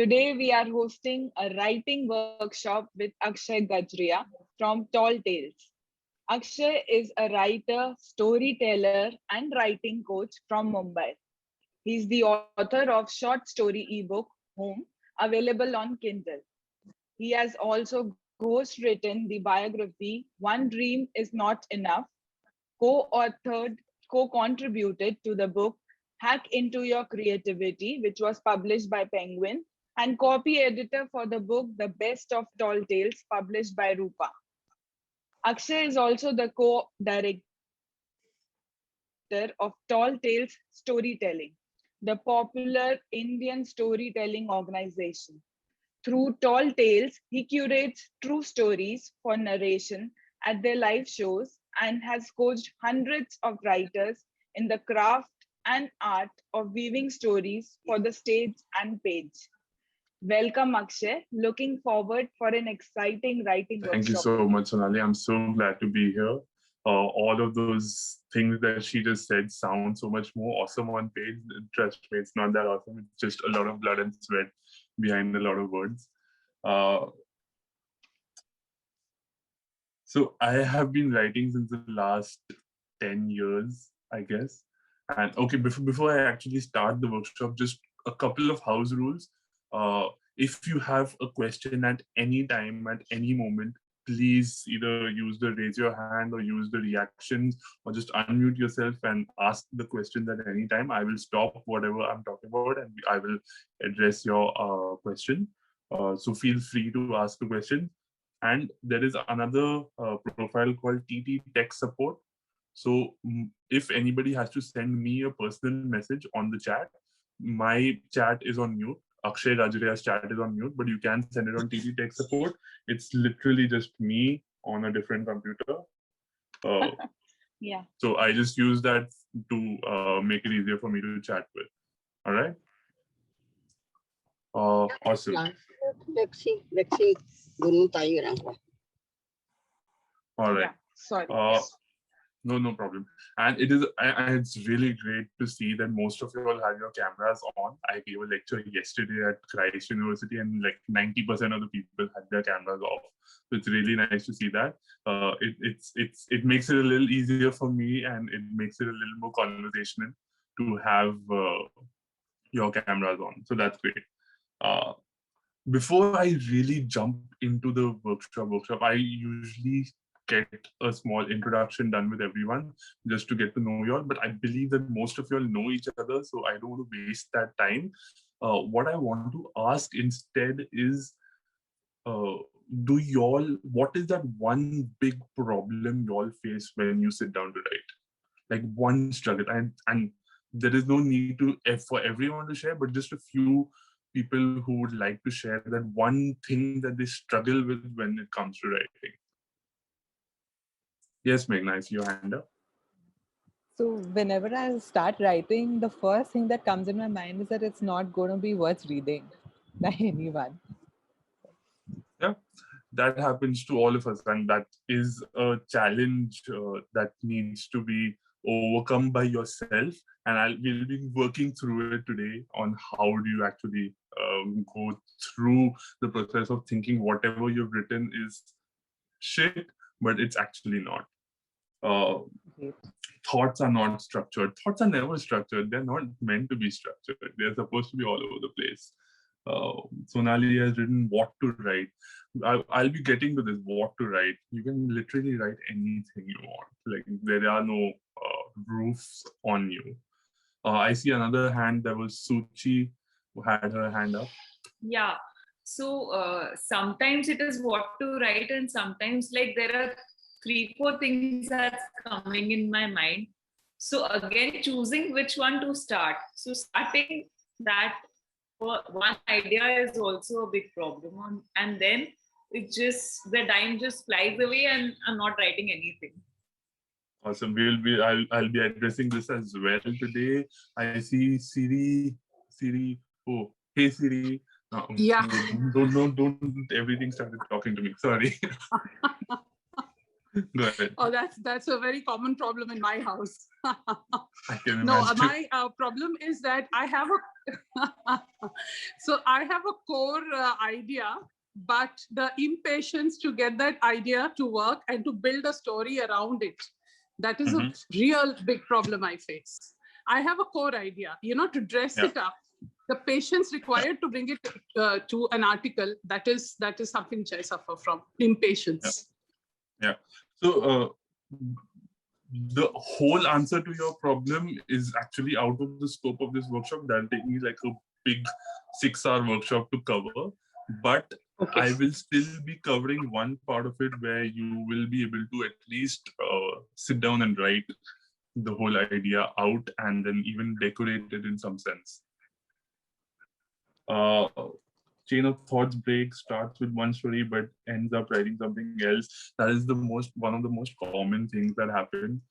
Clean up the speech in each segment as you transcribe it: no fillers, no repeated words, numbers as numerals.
Today we are hosting a writing workshop with Akshay Gajria from Tall Tales. Akshay is a writer, storyteller, and writing coach from Mumbai. He's the author of short story ebook Home, available on Kindle. He has also ghostwritten the biography One Dream is Not Enough, co-authored, co-contributed to the book Hack into Your Creativity, which was published by Penguin, and copy editor for the book The Best of Tall Tales, published by Rupa. Akshay is also the co-director of Tall Tales Storytelling, the popular Indian storytelling organization. Through Tall Tales, he curates true stories for narration at their live shows and has coached hundreds of writers in the craft and art of weaving stories for the stage and page. Welcome, Akshay. Looking forward for an exciting writing Thank you workshop. so much, Sonali. I'm so glad to be here. All of those things that she just said sound so much more awesome on page. Trust me, it's not that awesome. It's just a lot of blood and sweat behind a lot of words. Uh, so I have been writing since the last 10 years, I guess. And okay, before I actually start the workshop, just a couple of house rules. If you have a question at any time, at any moment, please either use the raise your hand or use the reactions or just unmute yourself and ask the questions at any time. I will stop whatever I'm talking about and I will address your question. So feel free to ask a question. And there is another profile called TT Tech Support. So if anybody has to send me a personal message on the chat, my chat is on mute. Akshay Gajria's chat is on mute, but you can send it on TT Tech Support. It's literally just me on a different computer. Yeah. So I just use that to make it easier for me to chat with. All right. Awesome. Let's see. Guru All right. Yeah. Sorry. No problem. And it's really great to see that most of you all have your cameras on. I gave a lecture yesterday at Christ University, and like 90% of the people had their cameras off. So it's really nice to see that. It makes it a little easier for me, and it makes it a little more conversational to have your cameras on. So that's great. Before I really jump into the workshop, I usually get a small introduction done with everyone just to get to know you all. But I believe that most of you all know each other, so I don't want to waste that time. What I want to ask instead is, what is that one big problem you all face when you sit down to write? Like one struggle, and there is no need to for everyone to share, but just a few people who would like to share that one thing that they struggle with when it comes to writing. Yes, Meghna, I see your hand up. So whenever I start writing, the first thing that comes in my mind is that it's not going to be worth reading by anyone. Yeah, that happens to all of us, and that is a challenge that needs to be overcome by yourself. And we'll be working through it today on how do you actually go through the process of thinking whatever you've written is shit, but it's actually not. Thoughts are not structured. Thoughts are never structured. They're not meant to be structured. They're supposed to be all over the place. Sonali has written what to write. I'll be getting to this, what to write. You can literally write anything you want. Like there are no roofs on you. I see another hand. That was Suchi who had her hand up. Yeah. So sometimes it is what to write, and sometimes like there are 3-4 things that's coming in my mind. So again, choosing which one to start. So starting that one idea is also a big problem, and then the time just flies away, and I'm not writing anything. Awesome. I'll be addressing this as well today. I see Siri. Oh, hey Siri. Yeah. Don't everything started talking to me. Sorry. Go ahead. Oh, that's a very common problem in my house. I can No, imagine. my problem is that I have I have a core idea, but the impatience to get that idea to work and to build a story around it, that is a real big problem I face. I have a core idea, to dress it up. The patience required to bring it to an article, that is something which I suffer from, impatience. Yeah. So the whole answer to your problem is actually out of the scope of this workshop. That'll take me like a big 6-hour workshop to cover. But I will still be covering one part of it where you will be able to at least sit down and write the whole idea out and then even decorate it in some sense. Chain of thoughts break, starts with one story but ends up writing something else. That is one of the most common things that happen.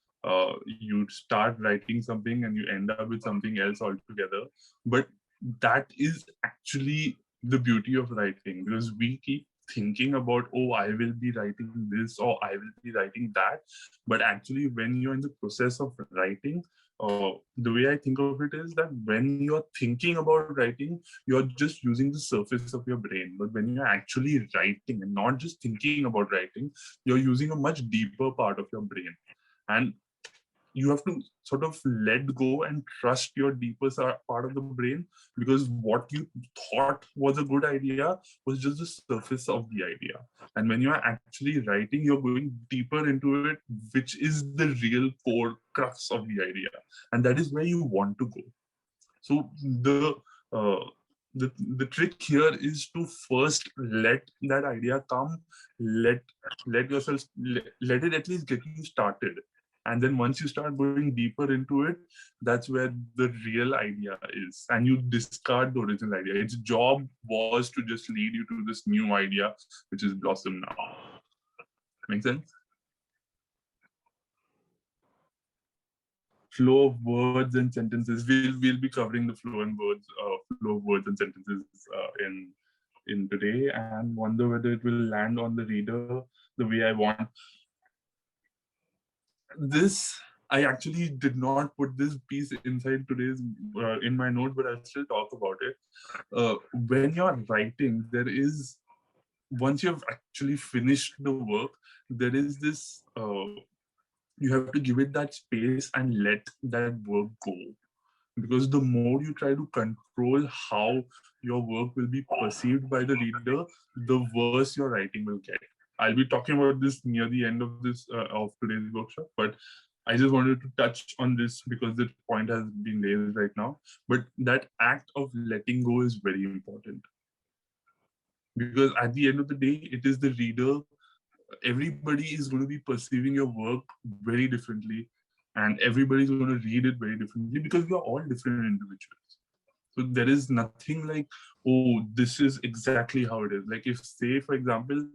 You start writing something and you end up with something else altogether. But that is actually the beauty of writing, because we keep thinking about, oh, I will be writing this or I will be writing that. But actually, when you're in the process of writing, the way I think of it is that when you're thinking about writing, you're just using the surface of your brain. But when you're actually writing and not just thinking about writing, you're using a much deeper part of your brain. And you have to sort of let go and trust your deeper part of the brain, because what you thought was a good idea was just the surface of the idea. And when you are actually writing, you're going deeper into it, which is the real core crux of the idea. And that is where you want to go. So the trick here is to first let that idea come, let yourself, let it at least get you started. And then once you start going deeper into it, that's where the real idea is. And you discard the original idea. Its job was to just lead you to this new idea, which is blossom now. Make sense? Flow of words and sentences. We'll be covering the flow of words and sentences in today, and wonder whether it will land on the reader the way I want. This, I actually did not put this piece inside today's in my note, but I'll still talk about it. When you're writing, there is, once you've actually finished the work, there is this, you have to give it that space and let that work go. Because the more you try to control how your work will be perceived by the reader, the worse your writing will get. I'll be talking about this near the end of today's workshop, but I just wanted to touch on this because the point has been raised right now. But that act of letting go is very important, because at the end of the day, it is the reader. Everybody is going to be perceiving your work very differently, and everybody's going to read it very differently, because we are all different individuals. So there is nothing like, oh, this is exactly how it is. Like, if, say, for example,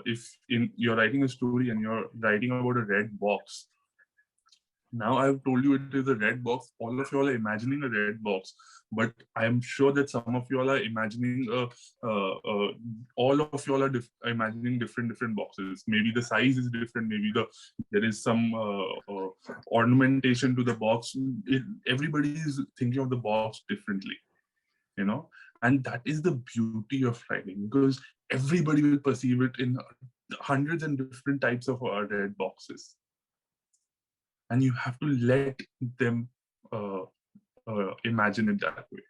if you're writing a story and you're writing about a red box. Now I've told you it is a red box. All of you all are imagining a red box, but I'm sure that some of you all are imagining all of you all are imagining different boxes. Maybe the size is different. Maybe there is some ornamentation to the box. Everybody is thinking of the box differently, and that is the beauty of writing, because everybody will perceive it in hundreds and different types of red boxes. And you have to let them imagine it that way.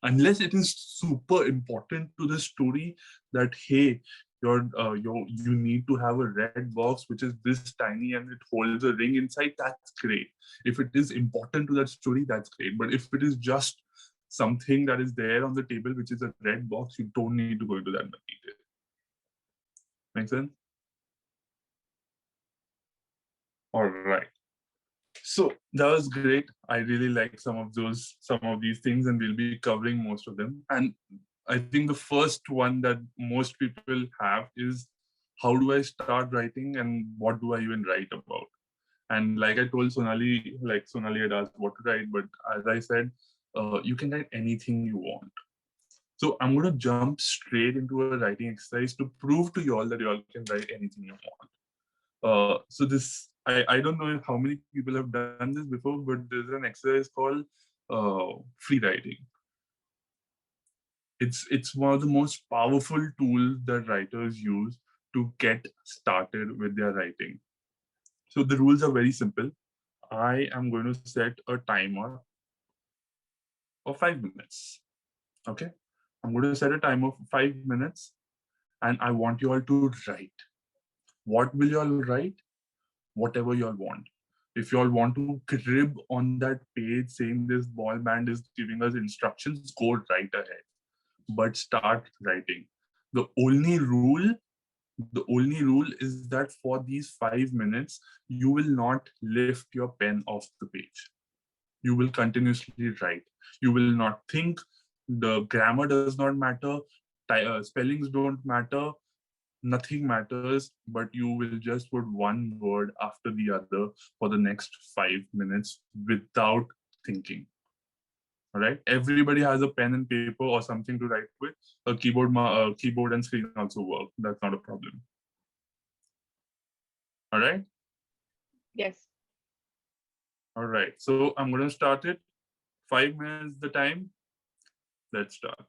Unless it is super important to the story that, hey, you need to have a red box which is this tiny and it holds a ring inside, that's great. If it is important to that story, that's great. But if it is just something that is there on the table, which is a red box, you don't need to go into that much detail. Make sense? All right. So that was great. I really like some of these things, and we'll be covering most of them. And I think the first one that most people have is, how do I start writing and what do I even write about? And like I told Sonali, Sonali had asked what to write, but as I said, you can write anything you want. So I'm going to jump straight into a writing exercise to prove to you all that you all can write anything you want. So this, I don't know how many people have done this before, but there's an exercise called free writing. It's one of the most powerful tools that writers use to get started with their writing. So the rules are very simple. I am going to set a timer of 5 minutes. Okay. I'm going to set a timer for 5 minutes and I want you all to write. What will you all write? Whatever you all want. If you all want to crib on that page saying this ball band is giving us instructions, go right ahead. But start writing. The only rule, the only rule is that for these 5 minutes, you will not lift your pen off the page. You will continuously write. You will not think. The grammar does not matter. Spellings don't matter. Nothing matters, but you will just put one word after the other for the next 5 minutes without thinking. All right. Everybody has a pen and paper or something to write with. A keyboard and screen also work. That's not a problem. All right. Yes. All right. So I'm going to start it. 5 minutes the time. Let's start.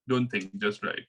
Don't think, just write.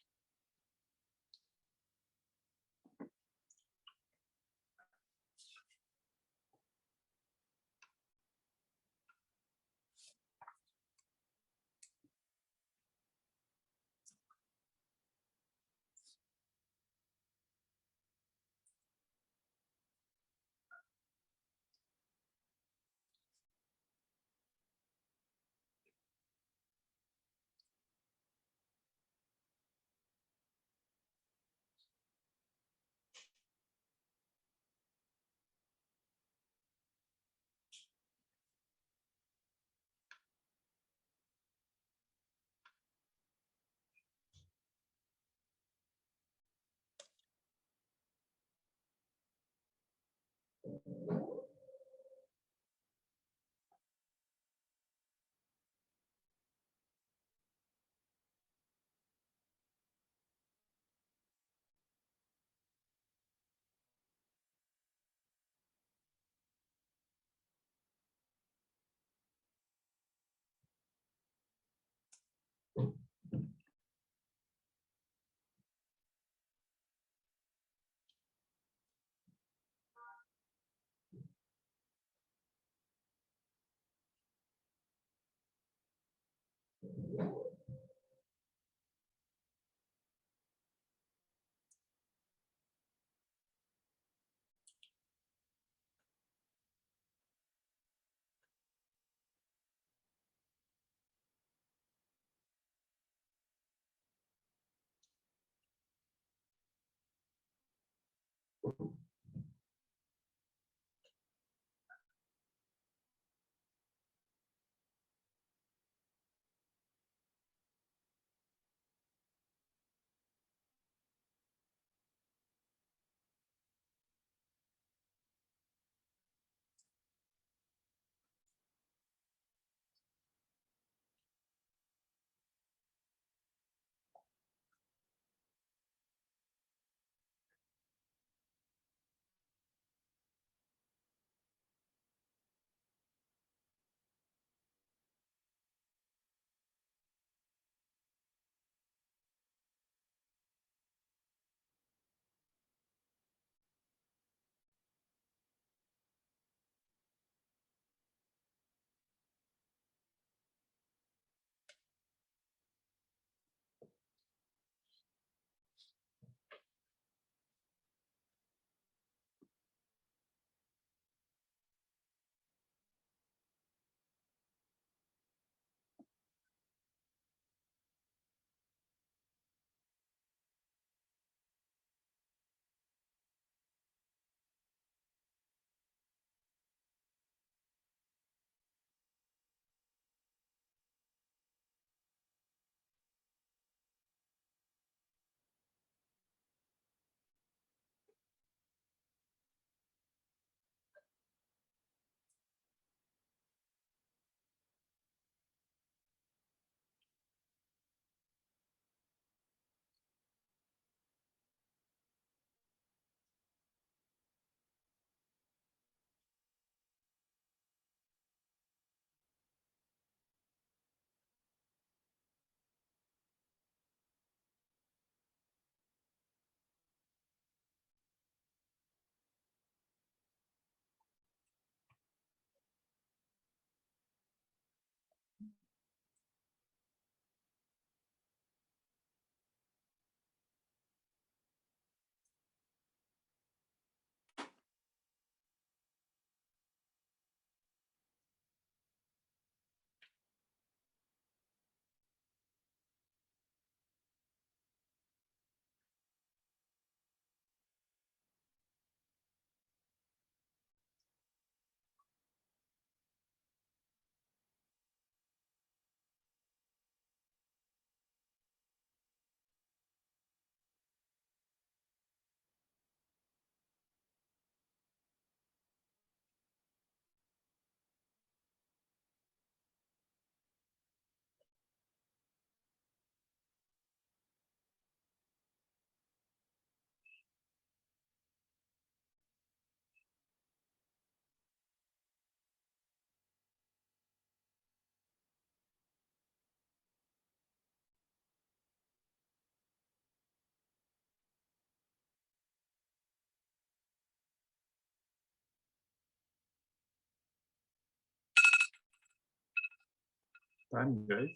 And guys,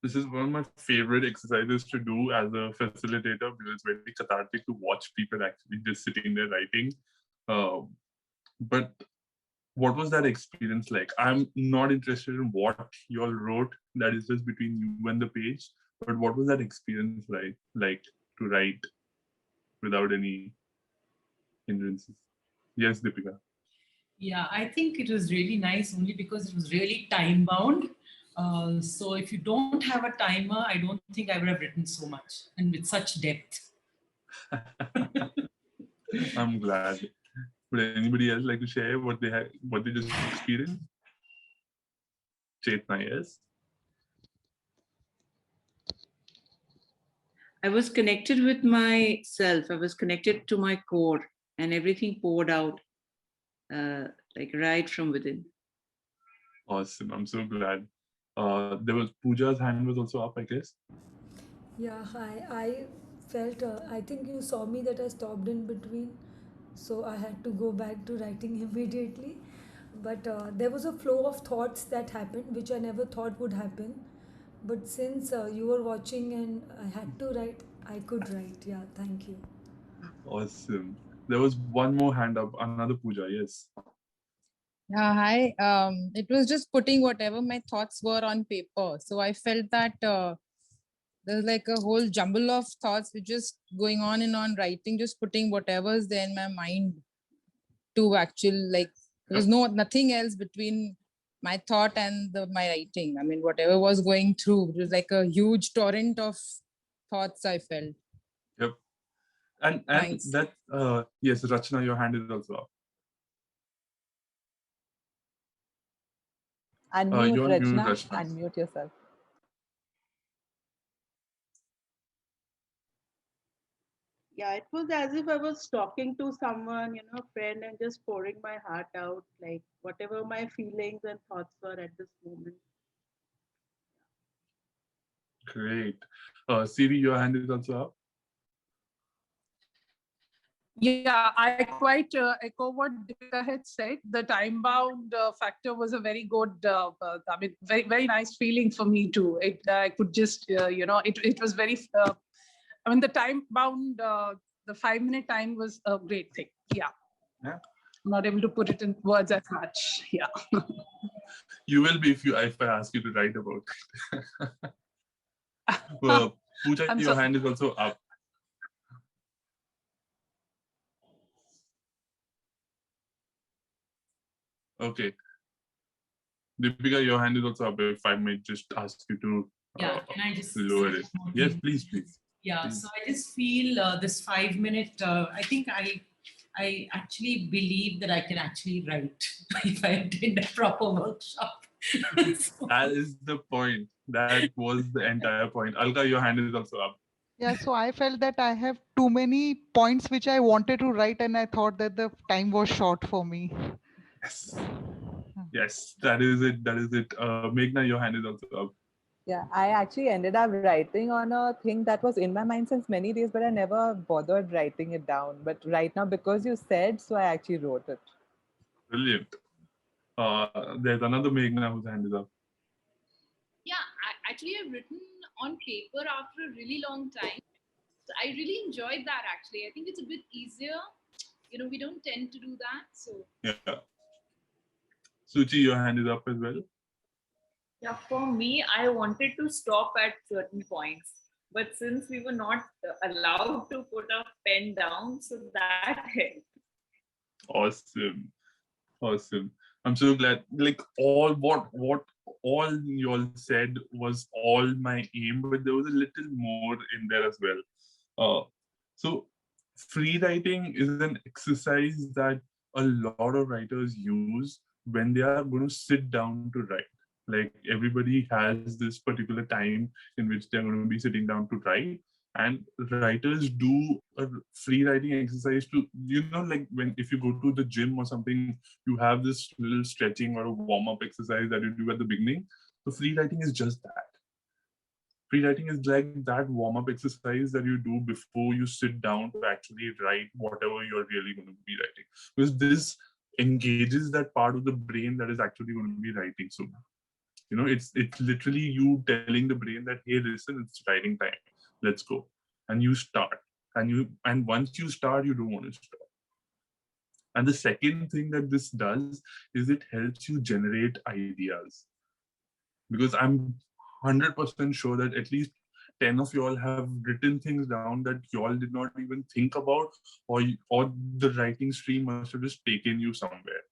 this is one of my favorite exercises to do as a facilitator because it's very cathartic to watch people actually just sitting there writing. But what was that experience like? I'm not interested in what you all wrote. That is just between you and the page. But what was that experience like to write without any hindrances? Yes, Deepika. Yeah, I think it was really nice only because it was really time bound. So if you don't have a timer, I don't think I would have written so much and with such depth. I'm glad. Would anybody else like to share what they just experienced? Chetna, yes. I was connected with myself. I was connected to my core, and everything poured out, like right from within. Awesome. I'm so glad. There was Pooja's hand was also up, I guess. Yeah, hi. I felt, I think you saw me that I stopped in between. So I had to go back to writing immediately. But there was a flow of thoughts that happened, which I never thought would happen. But since you were watching and I had to write, I could write. Yeah, thank you. Awesome. There was one more hand up, another Pooja, yes. Yeah, hi. It was just putting whatever my thoughts were on paper. So I felt that there's like a whole jumble of thoughts which just going on and on writing, just putting whatever's there in my mind to actual, like there was nothing else between my thought and my writing. I mean, whatever was going through, it was like a huge torrent of thoughts I felt. Yep. And Thanks. that yes, Rachna, your hand is also up. Unmute, You're on mute, Rachna. Rachna. Unmute yourself. Yeah, it was as if I was talking to someone, a friend, and just pouring my heart out, like whatever my feelings and thoughts were at this moment. Great. Siri, your hand is also up. Yeah, I quite echo what Deepika had said. The time-bound factor was a very good, I mean, very, very nice feeling for me too. I could just, it was very, I mean, the time-bound, the 5-minute time was a great thing. Yeah. Yeah. I'm not able to put it in words as much. Yeah. You will be if I ask you to write about it. Pooja, your hand is also up. Okay. Deepika, your hand is also up. If I may just ask you to Yeah, can I just lower say it? one more Yes, thing? please. Yeah, Please. so I just feel this 5-minute, I think I actually believe that I can actually write if I attend a proper workshop. So, That is the point. That was the entire point. Alka, your hand is also up. Yeah, so I felt that I have too many points which I wanted to write, and I thought that the time was short for me. Yes, that is it. Meghna, your hand is also up. Yeah, I actually ended up writing on a thing that was in my mind since many days, but I never bothered writing it down. But right now, because you said, so I actually wrote it. Brilliant. There's another Meghna whose hand is up. Yeah, I've written on paper after a really long time. So I really enjoyed that actually. I think it's a bit easier. We don't tend to do that. So Yeah. Suchi, your hand is up as well. Yeah, for me, I wanted to stop at certain points. But since we were not allowed to put a pen down, so that helped. Awesome. I'm so glad. Like all what all you all said was all my aim, but there was a little more in there as well. So free writing is an exercise that a lot of writers use when they are going to sit down to write. Like everybody has this particular time in which they're going to be sitting down to write, and writers do a free writing exercise to, like when if you go to the gym or something, you have this little stretching or a warm-up exercise that you do at the beginning. So free writing is just that. Free writing is like that warm-up exercise that you do before you sit down to actually write whatever you're really going to be writing. Because this engages that part of the brain that is actually going to be writing soon. You know, it's literally you telling the brain that, hey, listen, it's writing time. Let's go. And you start. And once you start, you don't want to stop. And the second thing that this does is it helps you generate ideas. Because I'm 100% sure that at least 10 of y'all have written things down that y'all did not even think about, or the writing stream must have just taken you somewhere.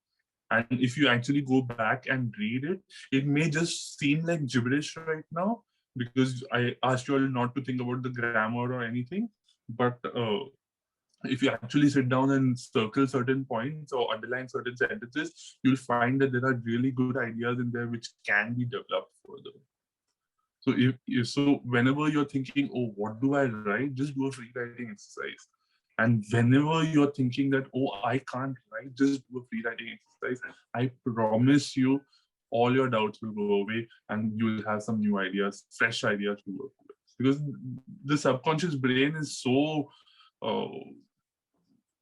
And if you actually go back and read it, it may just seem like gibberish right now, because I asked you all not to think about the grammar or anything. But if you actually sit down and circle certain points or underline certain sentences, you'll find that there are really good ideas in there which can be developed further. So whenever you're thinking, oh, what do I write? Just do a free writing exercise. And whenever you're thinking that, oh, I can't write, just do a free writing exercise. I promise you, all your doubts will go away and you'll have some new ideas, fresh ideas to work with. Because the subconscious brain is so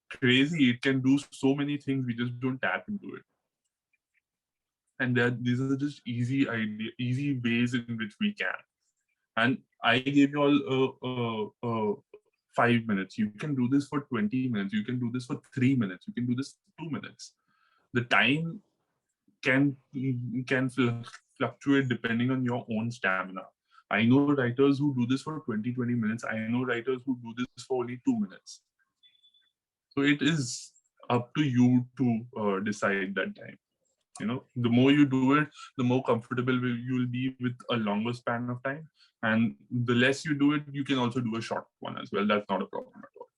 crazy. It can do so many things. We just don't tap into it. And these are just easy ways in which we can. And I gave you all 5 minutes. You can do this for 20 minutes. You can do this for 3 minutes. You can do this for 2 minutes. The time can fluctuate depending on your own stamina. I know writers who do this for 20 minutes. I know writers who do this for only 2 minutes. So it is up to you to decide that time. You know, the more you do it, the more comfortable you will be with a longer span of time. And the less you do it, you can also do a short one as well. That's not a problem at all.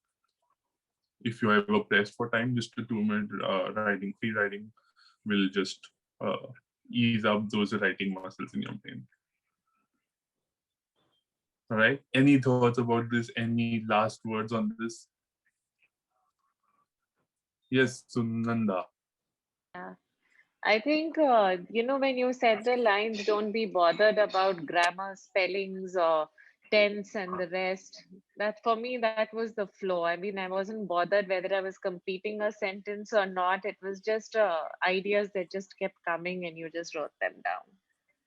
If you are ever pressed for time, just a 2-minute free writing will just ease up those writing muscles in your brain. All right. Any thoughts about this? Any last words on this? Yes, Sunanda. Yeah. I think, when you said the lines, don't be bothered about grammar, spellings, or tense and the rest. That for me, that was the flow. I mean, I wasn't bothered whether I was completing a sentence or not. It was just ideas that just kept coming and you just wrote them down.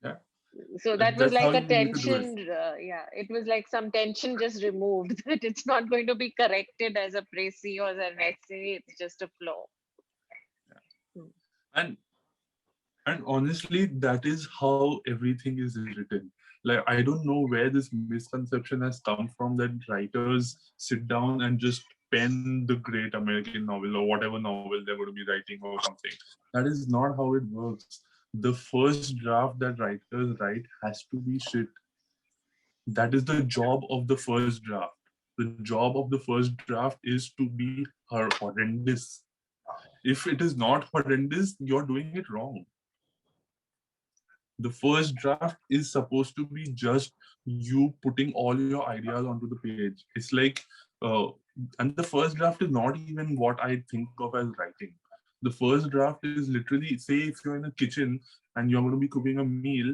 Yeah. So that was like a tension. It was like some tension just removed. That it's not going to be corrected as a précis or as an essay. It's just a flow. Yeah. And honestly, that is how everything is written. Like, I don't know where this misconception has come from that writers sit down and just pen the great American novel or whatever novel they're going to be writing or something. That is not how it works. The first draft that writers write has to be shit. That is the job of the first draft. The job of the first draft is to be horrendous. If it is not horrendous, you're doing it wrong. The first draft is supposed to be just you putting all your ideas onto the page. It's like, and the first draft is not even what I think of as writing. The first draft is literally, say if you're in a kitchen and you're going to be cooking a meal,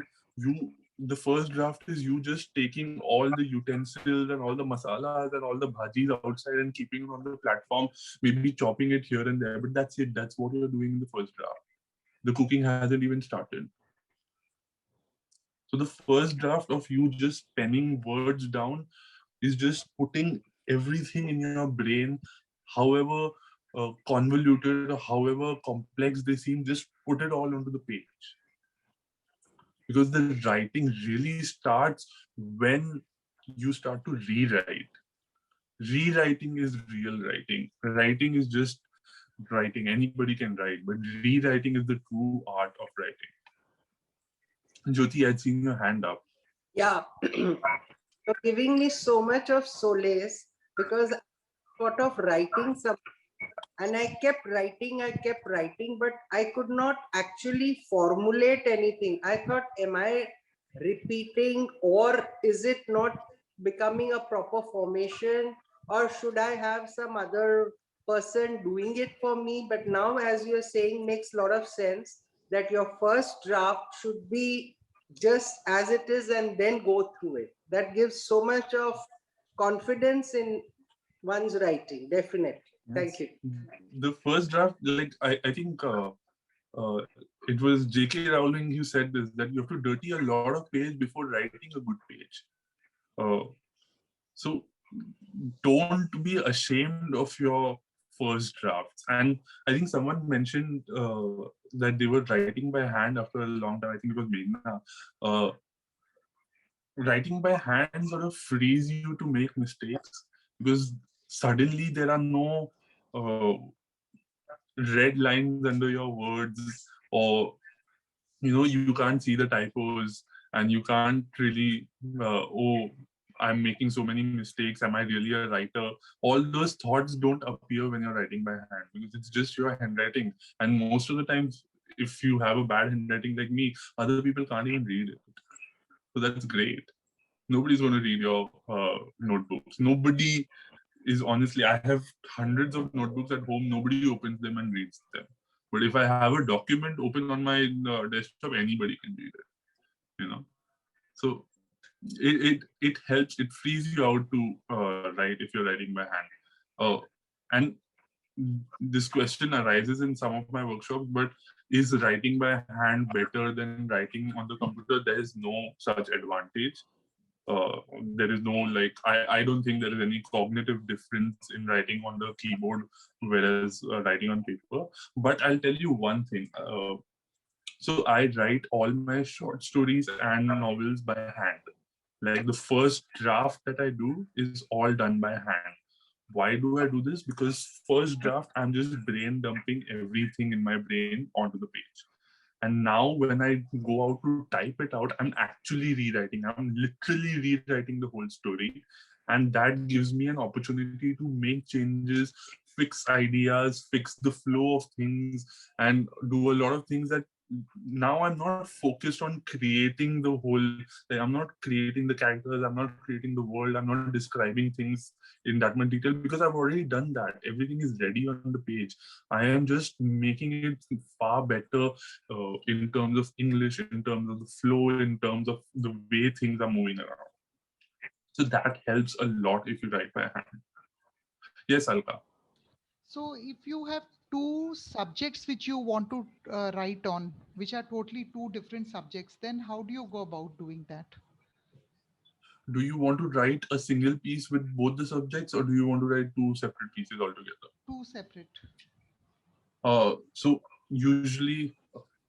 the first draft is you just taking all the utensils and all the masalas and all the bhajis outside and keeping it on the platform, maybe chopping it here and there, but that's it. That's what you're doing in the first draft. The cooking hasn't even started. So the first draft of you just penning words down is just putting everything in your brain, however convoluted or however complex they seem, just put it all onto the page. Because the writing really starts when you start to rewrite. Rewriting is real writing. Writing is just writing. Anybody can write, but rewriting is the true art of writing. Jyoti, I'd seen your hand up. Yeah, you're giving me so much of solace, because I thought of writing some, and I kept writing, but I could not actually formulate anything. I thought, am I repeating, or is it not becoming a proper formation, or should I have some other person doing it for me? But now, as you're saying, makes a lot of sense that your first draft should be just as it is and then go through it. That gives so much of confidence in one's writing, definitely. Thank you. The first draft, like I think it was J.K. Rowling who said this, that you have to dirty a lot of page before writing a good page. So don't be ashamed of your first drafts. And I think someone mentioned that they were writing by hand after a long time. I think it was Meghna. Writing by hand sort of frees you to make mistakes, because suddenly there are no red lines under your words, or you can't see the typos, and you can't really oh, I'm making so many mistakes, am I really a writer? All those thoughts don't appear when you're writing by hand, because it's just your handwriting. And most of the times, if you have a bad handwriting like me, other people can't even read it. So that's great. Nobody's going to read your notebooks. Nobody is, honestly, I have hundreds of notebooks at home. Nobody opens them and reads them. But if I have a document open on my desktop, anybody can read it. So it helps. It frees you out to write if you're writing by hand. And this question arises in some of my workshops, but is writing by hand better than writing on the computer? There is no such advantage. There is no, like, I don't think there is any cognitive difference in writing on the keyboard whereas writing on paper. But I'll tell you one thing. So I write all my short stories and novels by hand. Like, the first draft that I do is all done by hand. Why do I do this? Because first draft, I'm just brain dumping everything in my brain onto the page. And now when I go out to type it out, I'm actually rewriting. I'm literally rewriting the whole story. And that gives me an opportunity to make changes, fix ideas, fix the flow of things, and do a lot of things that now I'm not focused on creating the whole, like, I'm not creating the characters, I'm not creating the world, I'm not describing things in that much detail, because I've already done that. Everything is ready on the page. I am just making it far better in terms of English, in terms of the flow, in terms of the way things are moving around. So that helps a lot if you write by hand. Yes, Alka. So if you have two subjects which you want to write on, which are totally two different subjects, then how do you go about doing that? Do you want to write a single piece with both the subjects, or do you want to write two separate pieces altogether? Two separate. So usually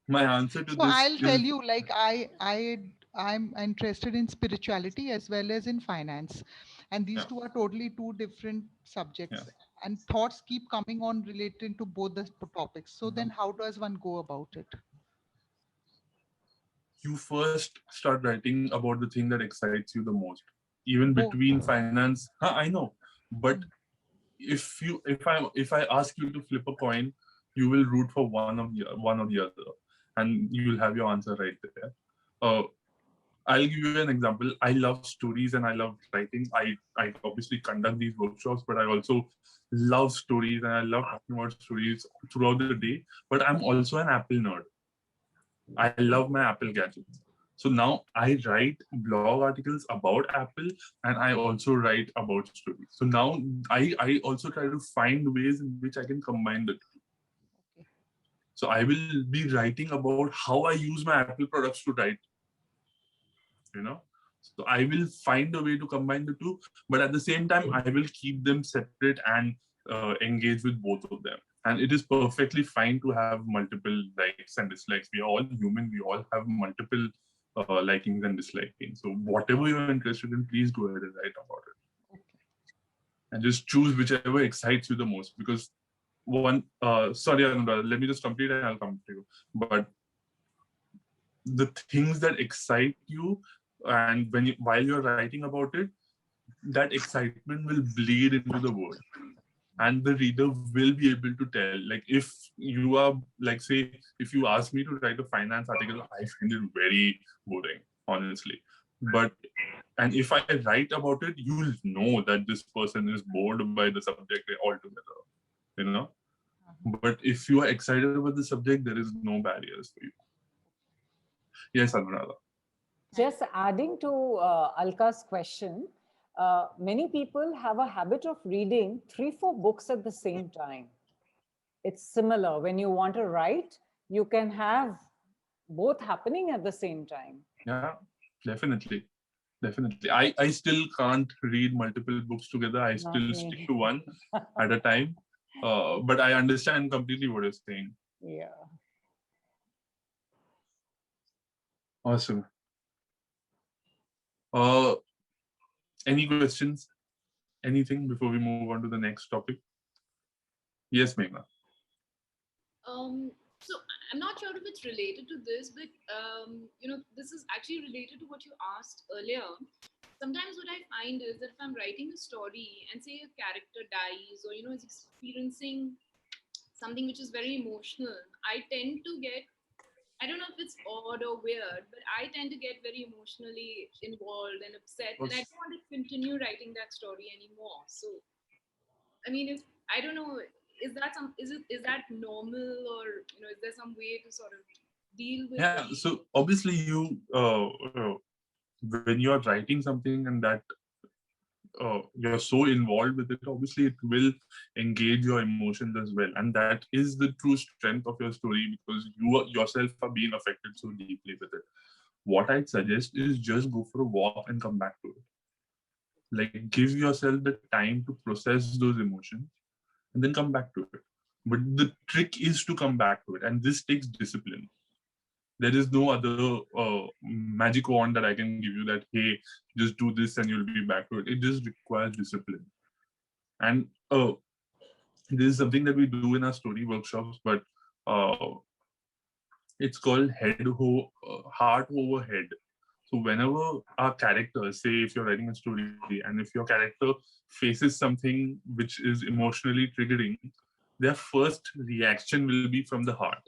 my answer to So this I'll tell is, you, like I'm interested in spirituality as well as in finance, and these two are totally two different subjects, and thoughts keep coming on related to both the topics. So then how does one go about it? you first start writing about the thing that excites you the most, even between finance. I know, but if I ask you to flip a coin, you will root for one or the other, and you will have your answer right there. I'll give you an example. I love stories and I love writing. I obviously conduct these workshops, but I also love stories and I love talking about stories throughout the day. But I'm also an Apple nerd. I love my Apple gadgets. So now I write blog articles about Apple, and I also write about stories. So now I also try to find ways in which I can combine the two. So I will be writing about how I use my Apple products to write. So I will find a way to combine the two, but at the same time, I will keep them separate and engage with both of them. And it is perfectly fine to have multiple likes and dislikes. We are all human. We all have multiple likings and dislikings. So whatever you're interested in, please go ahead and write about it. And just choose whichever excites you the most. Because sorry, Anurag, let me just complete and I'll come to you. But the things that excite you, and while you're writing about it, that excitement will bleed into the word, and the reader will be able to tell. Like, if you are, like, say, if you ask me to write a finance article, I find it very boring, honestly. And if I write about it, you'll know that this person is bored by the subject altogether. But if you are excited about the subject, there is no barriers for you. Yes, Anuradha. Just adding to Alka's question, many people have a habit of reading 3-4 books at the same time. It's similar. When you want to write, you can have both happening at the same time. Yeah, definitely. Definitely. I still can't read multiple books together. I still stick to one at a time. But I understand completely what you're saying. Yeah. Awesome. Any questions? Anything before we move on to the next topic? Yes, Meghna. So I'm not sure if it's related to this, but this is actually related to what you asked earlier. Sometimes what I find is that if I'm writing a story and say a character dies or is experiencing something which is very emotional, I tend to get, I don't know if it's odd or weird, but I tend to get very emotionally involved and upset, and I don't want to continue writing that story anymore. So, I mean, if I don't know, is that normal, or is there some way to sort of deal with? Yeah. So obviously, when you are writing something and that you're so involved with it, obviously it will engage your emotions as well, and that is the true strength of your story, because you yourself are being affected so deeply with it. What I'd suggest is just go for a walk and come back to it. Like, give yourself the time to process those emotions and then come back to it. But the trick is to come back to it, and this takes discipline. There is no other magic wand that I can give you that, hey, just do this and you'll be back to it. It just requires discipline. And this is something that we do in our story workshops, but it's called heart over head. So whenever our character, say if you're writing a story and if your character faces something which is emotionally triggering, their first reaction will be from the heart.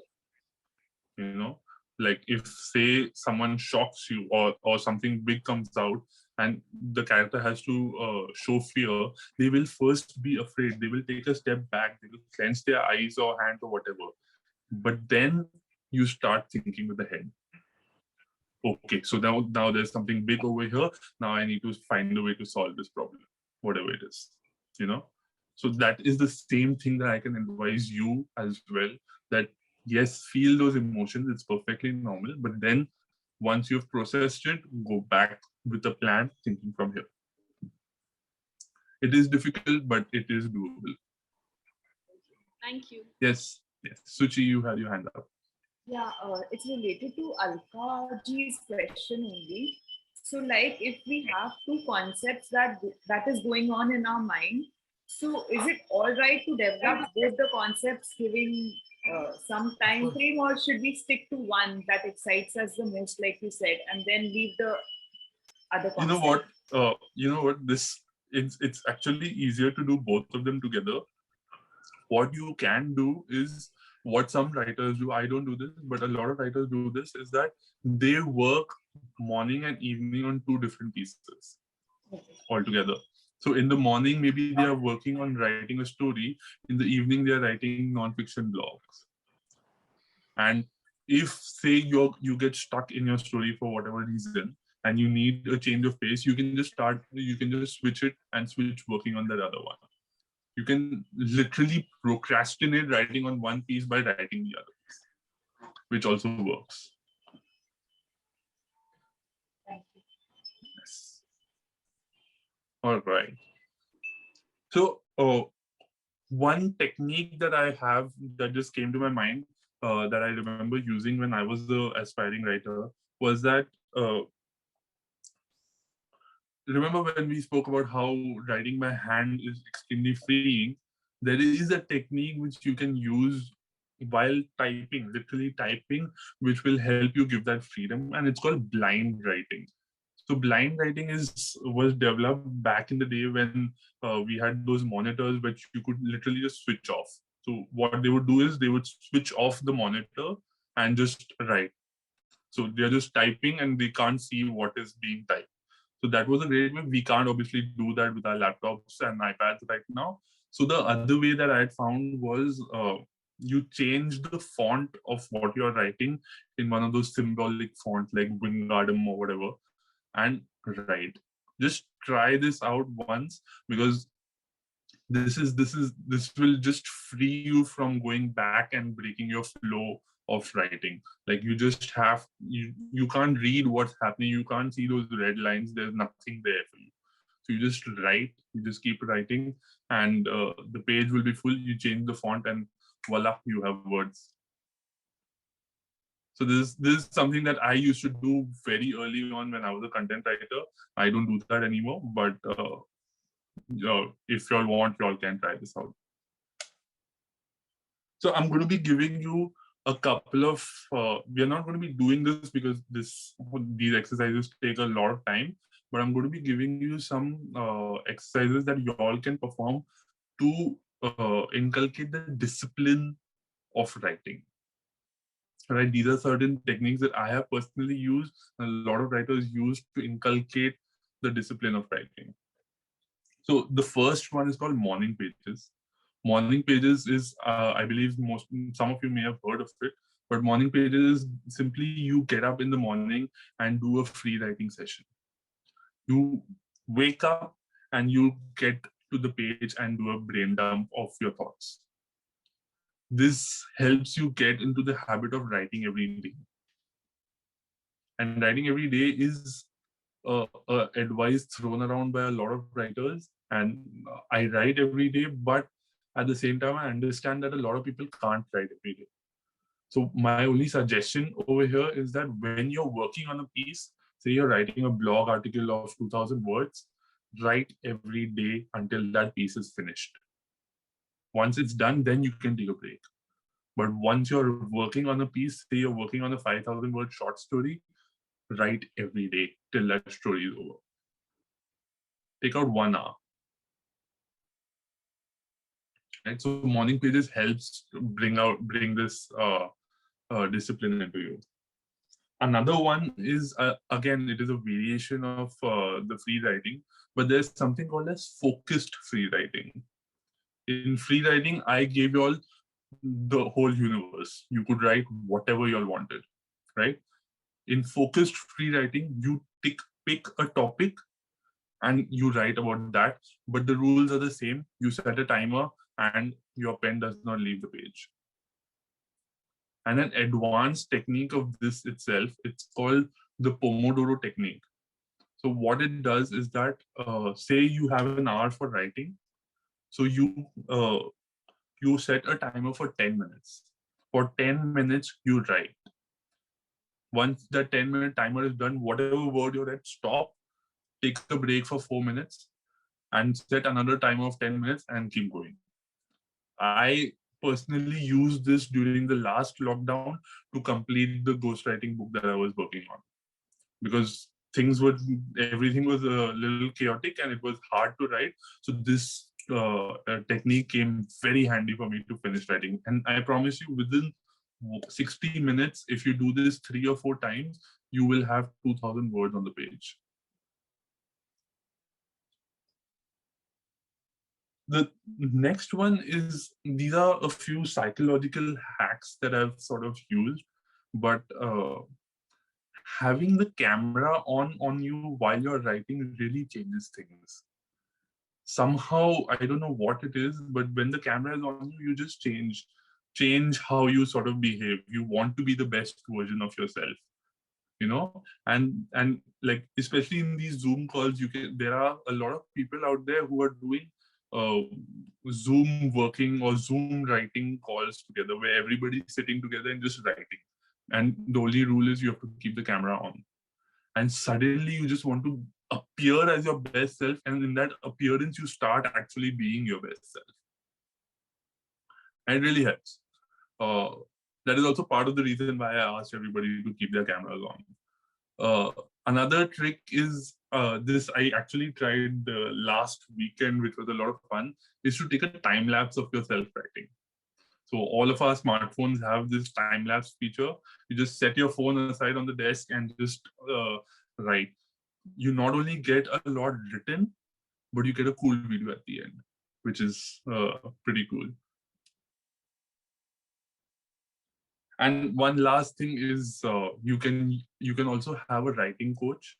You know, like if say someone shocks you or something big comes out and the character has to show fear, they will first be afraid. They will take a step back. They will clench their eyes or hands or whatever. But then you start thinking with the head. Okay, so now there's something big over here. Now I need to find a way to solve this problem, whatever it is, you know. So that is the same thing that I can advise you as well, that yes, feel those emotions, it's perfectly normal, but then once you've processed it, go back with a plan, thinking from here. It is difficult, but it is doable. Thank you. Yes, Suchi, you had your hand up. Yeah, it's related to Alka ji's question only. So, like, if we have two concepts that is going on in our mind, so is it all right to develop both the concepts, giving some time frame, or should we stick to one that excites us the most, like you said, and then leave the other concepts? You know what? It's actually easier to do both of them together. What you can do is what some writers do. I don't do this, but a lot of writers do this, is that they work morning and evening on two different pieces altogether. So in the morning, maybe they are working on writing a story. In the evening, they are writing non-fiction blogs. And if say you get stuck in your story for whatever reason and you need a change of pace, you can just switch it and switch working on that other one. You can literally procrastinate writing on one piece by writing the other piece, which also works. Yes. All right. So one technique that I have that just came to my mind that I remember using when I was the aspiring writer was that remember when we spoke about how writing by hand is extremely freeing. There is a technique which you can use while typing, literally typing, which will help you give that freedom, and it's called blind writing. So blind writing was developed back in the day when we had those monitors which you could literally just switch off. So what they would do is they would switch off the monitor and just write. So they're just typing and they can't see what is being typed. So that was a great way. We can't obviously do that with our laptops and iPads right now. So the other way that I had found was you change the font of what you're writing in one of those symbolic fonts like Wingardium or whatever, and write. Just try this out once, because this will just free you from going back and breaking your flow of writing. Like you can't read what's happening, you can't see those red lines, there's nothing there for you. So you just write, you just keep writing, and the page will be full. You change the font, and voila, you have words. So this is something that I used to do very early on when I was a content writer. I don't do that anymore, but if y'all want, y'all can try this out. So I'm going to be giving you a couple of, we are not going to be doing this because these exercises take a lot of time, but I'm going to be giving you some exercises that y'all can perform to inculcate the discipline of writing. Right, these are certain techniques that I have personally used, and a lot of writers use to inculcate the discipline of writing. So the first one is called morning pages. Morning pages is, I believe some of you may have heard of it, but morning pages is simply you get up in the morning and do a free writing session. You wake up and you get to the page and do a brain dump of your thoughts. This helps you get into the habit of writing every day. And writing every day is advice thrown around by a lot of writers. And I write every day, but at the same time, I understand that a lot of people can't write every day. So my only suggestion over here is that when you're working on a piece, say you're writing a blog article of 2000 words, write every day until that piece is finished. Once it's done, then you can take a break. But once you're working on a piece, say you're working on a 5,000 word short story, write every day till that story is over. Take out 1 hour. Right? So morning pages helps bring this discipline into you. Another one is, again, it is a variation of the free writing, but there's something called as focused free writing. In free writing, I gave you all the whole universe. You could write whatever you all wanted, right? In focused free writing, you pick a topic and you write about that, but the rules are the same. You set a timer and your pen does not leave the page. And an advanced technique of this itself, it's called the Pomodoro Technique. So what it does is that, say you have an hour for writing, so you set a timer for 10 minutes. For 10 minutes, you write. Once the 10-minute timer is done, whatever word you're at, stop, take a break for 4 minutes, and set another timer of 10 minutes and keep going. I personally used this during the last lockdown to complete the ghostwriting book that I was working on, because everything was a little chaotic and it was hard to write. So this technique came very handy for me to finish writing. And I promise you, within 60 minutes, if you do this 3 or 4 times, you will have 2000 words on the page. The next one is, these are a few psychological hacks that I've sort of used, but having the camera on you while you're writing really changes things. Somehow, I don't know what it is, but when the camera is on you, you just change how you sort of behave. You want to be the best version of yourself, you know? And like, especially in these Zoom calls, there are a lot of people out there who are doing Zoom working or Zoom writing calls together, where everybody's sitting together and just writing. And the only rule is you have to keep the camera on. And suddenly you just want to appear as your best self. And in that appearance, you start actually being your best self. And it really helps. That is also part of the reason why I asked everybody to keep their cameras on. Another trick is, this I actually tried last weekend, which was a lot of fun, is to take a time lapse of yourself writing. So all of our smartphones have this time lapse feature. You just set your phone aside on the desk and just write. You not only get a lot written, but you get a cool video at the end, which is pretty cool. And one last thing is, you can also have a writing coach.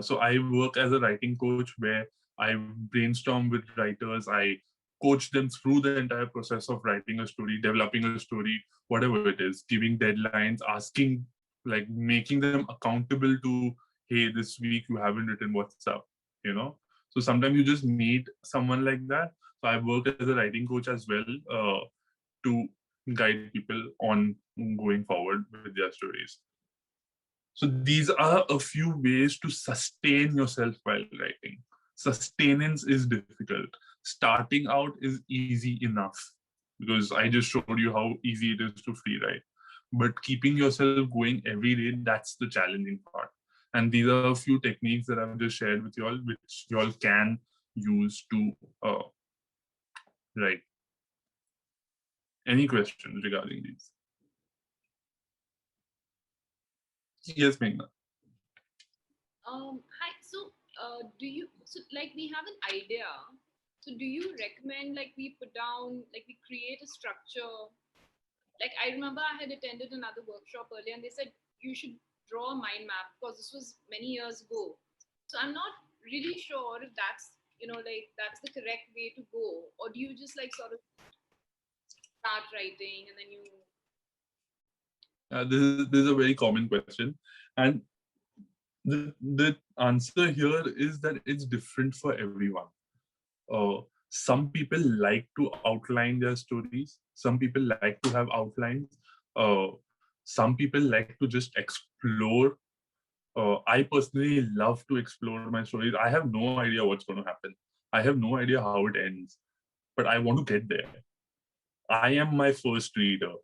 So I work as a writing coach where I brainstorm with writers. I coach them through the entire process of writing a story, developing a story, whatever it is, giving deadlines, asking, like making them accountable to, hey, this week you haven't written, what's up, you know? So sometimes you just need someone like that. So I work as a writing coach as well, to guide people on going forward with their stories. So these are a few ways to sustain yourself while writing. Sustenance is difficult. Starting out is easy enough because I just showed you how easy it is to free write. But keeping yourself going every day, that's the challenging part. And these are a few techniques that I've just shared with you all, which you all can use to write. Any questions regarding these? Yes, Meghna. Hi. So, do you, so like we have an idea. So do you recommend like we put down, like we create a structure? Like I remember I had attended another workshop earlier and they said you should draw a mind map because this was many years ago. So I'm not really sure if that's, like that's the correct way to go. Or do you just like sort of start writing and then you... This is a very common question. And the answer here is that it's different for everyone. Some people like to outline their stories. Some people like to have outlines. Some people like to just explore. I personally love to explore my stories. I have no idea what's going to happen. I have no idea how it ends, but I want to get there. I am my first reader.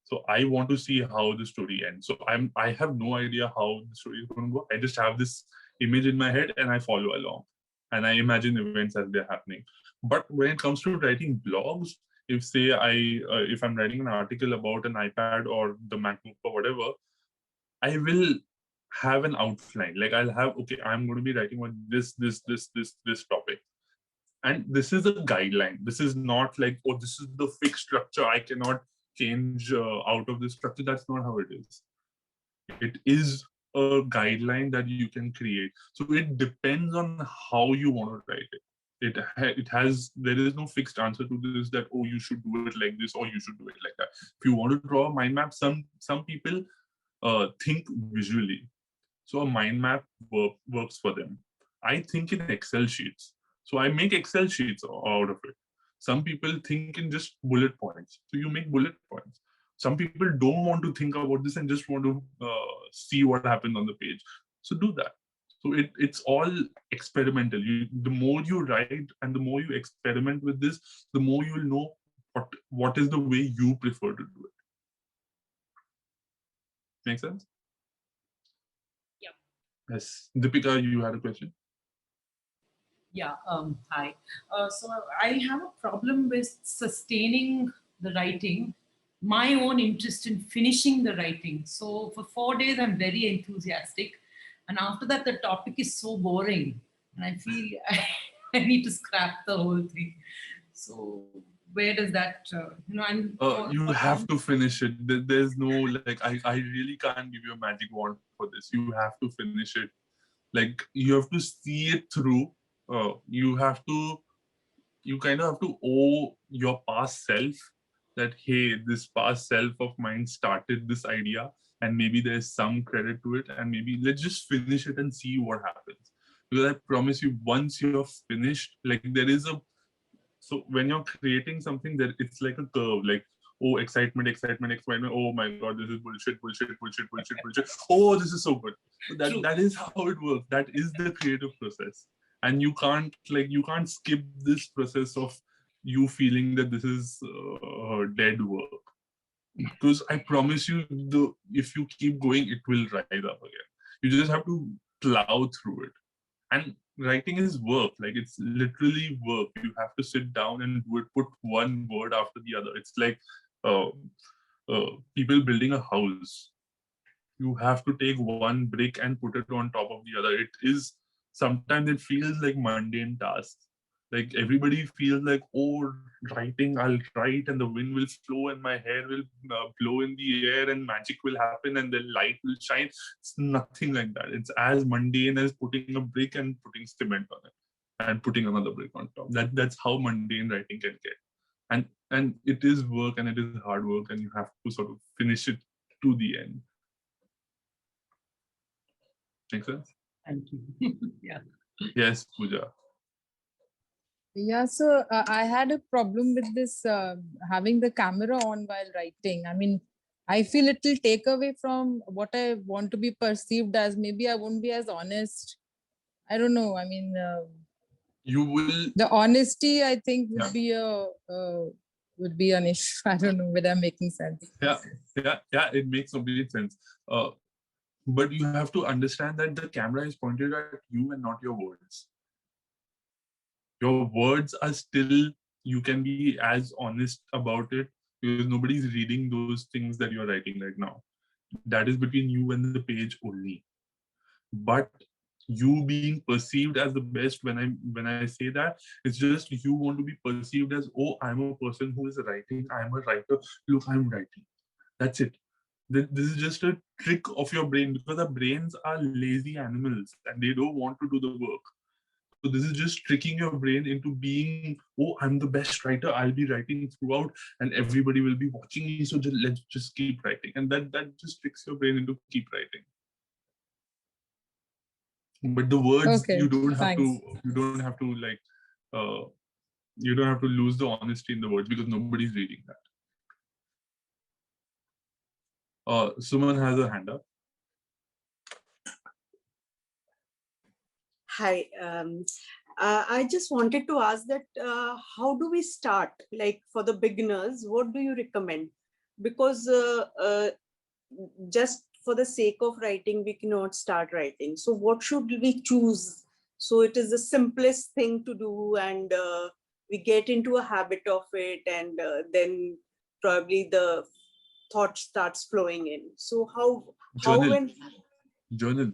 So I want to see how the story ends. So I have no idea how the story is going to go. I just have this image in my head and I follow along. And I imagine events as they're happening. But when it comes to writing blogs, if say if I'm writing an article about an iPad or the MacBook or whatever, I will have an outline. Like I'll have, okay, I'm going to be writing on this topic. And this is a guideline. This is not like, oh, this is the fixed structure. I cannot change out of this structure. That's not how it is. It is a guideline that you can create. So it depends on how you want to write it. There is no fixed answer to this that, oh, you should do it like this or you should do it like that. If you want to draw a mind map, some people think visually. So a mind map works for them. I think in Excel sheets. So I make Excel sheets out of it. Some people think in just bullet points. So you make bullet points. Some people don't want to think about this and just want to see what happens on the page. So do that. So it's all experimental. The more you write and the more you experiment with this, the more you will know what is the way you prefer to do it. Make sense? Yeah. Yes. Deepika, you had a question? Yeah, hi. So I have a problem with sustaining the writing, my own interest in finishing the writing. So for 4 days, I'm very enthusiastic. And after that, the topic is so boring. And I feel I need to scrap the whole thing. So where does that, you have to finish it. There's no, like, I really can't give you a magic wand for this. You have to finish it. Like, you have to see it through. You kind of have to owe your past self that, hey, this past self of mine started this idea and maybe there's some credit to it, and maybe let's just finish it and see what happens. Because I promise you, once you're finished, like so when you're creating something, that it's like a curve, like, oh, excitement, oh my god, this is bullshit. Oh, this is so good. So that is how it works. That is the creative process. And you can't skip this process of you feeling that this is dead work. Because I promise you, if you keep going, it will rise up again. You just have to plow through it. And writing is work. Like, it's literally work. You have to sit down and do it, put one word after the other. It's like people building a house. You have to take one brick and put it on top of the other. Sometimes it feels like mundane tasks, Like everybody feels like, oh, writing, I'll write and the wind will flow and my hair will blow in the air and magic will happen and the light will shine. It's nothing like that. It's as mundane as putting a brick and putting cement on it and putting another brick on top. That's how mundane writing can get. And it is work and it is hard work and you have to sort of finish it to the end. Make sense? Thank you. Yeah. Yes, Pooja. Yeah, so I had a problem with this having the camera on while writing. I mean, I feel it will take away from what I want to be perceived as. Maybe I won't be as honest. I don't know. I mean, you will. The honesty, I think, would be an issue. I don't know whether I'm making sense. Yeah, it makes complete sense. But you have to understand that the camera is pointed at you and not your words. Your words are still, you can be as honest about it because nobody's reading those things that you're writing right now. That is between you and the page only. But you being perceived as the best, when I say that, it's just you want to be perceived as, oh, I'm a person who is writing, I'm a writer, look, I'm writing. That's it. This is just a trick of your brain because our brains are lazy animals and they don't want to do the work. So this is just tricking your brain into being, oh, I'm the best writer, I'll be writing throughout and everybody will be watching me, so let's just keep writing. And that just tricks your brain into keep writing. But the words, okay, you don't have thanks. to like you don't have to lose the honesty in the words because nobody's reading that. Suman has a hand up. Hi. I just wanted to ask that how do we start? Like for the beginners, what do you recommend? Because just for the sake of writing, we cannot start writing. So what should we choose? So it is the simplest thing to do and we get into a habit of it and then probably the thought starts flowing in. So Journal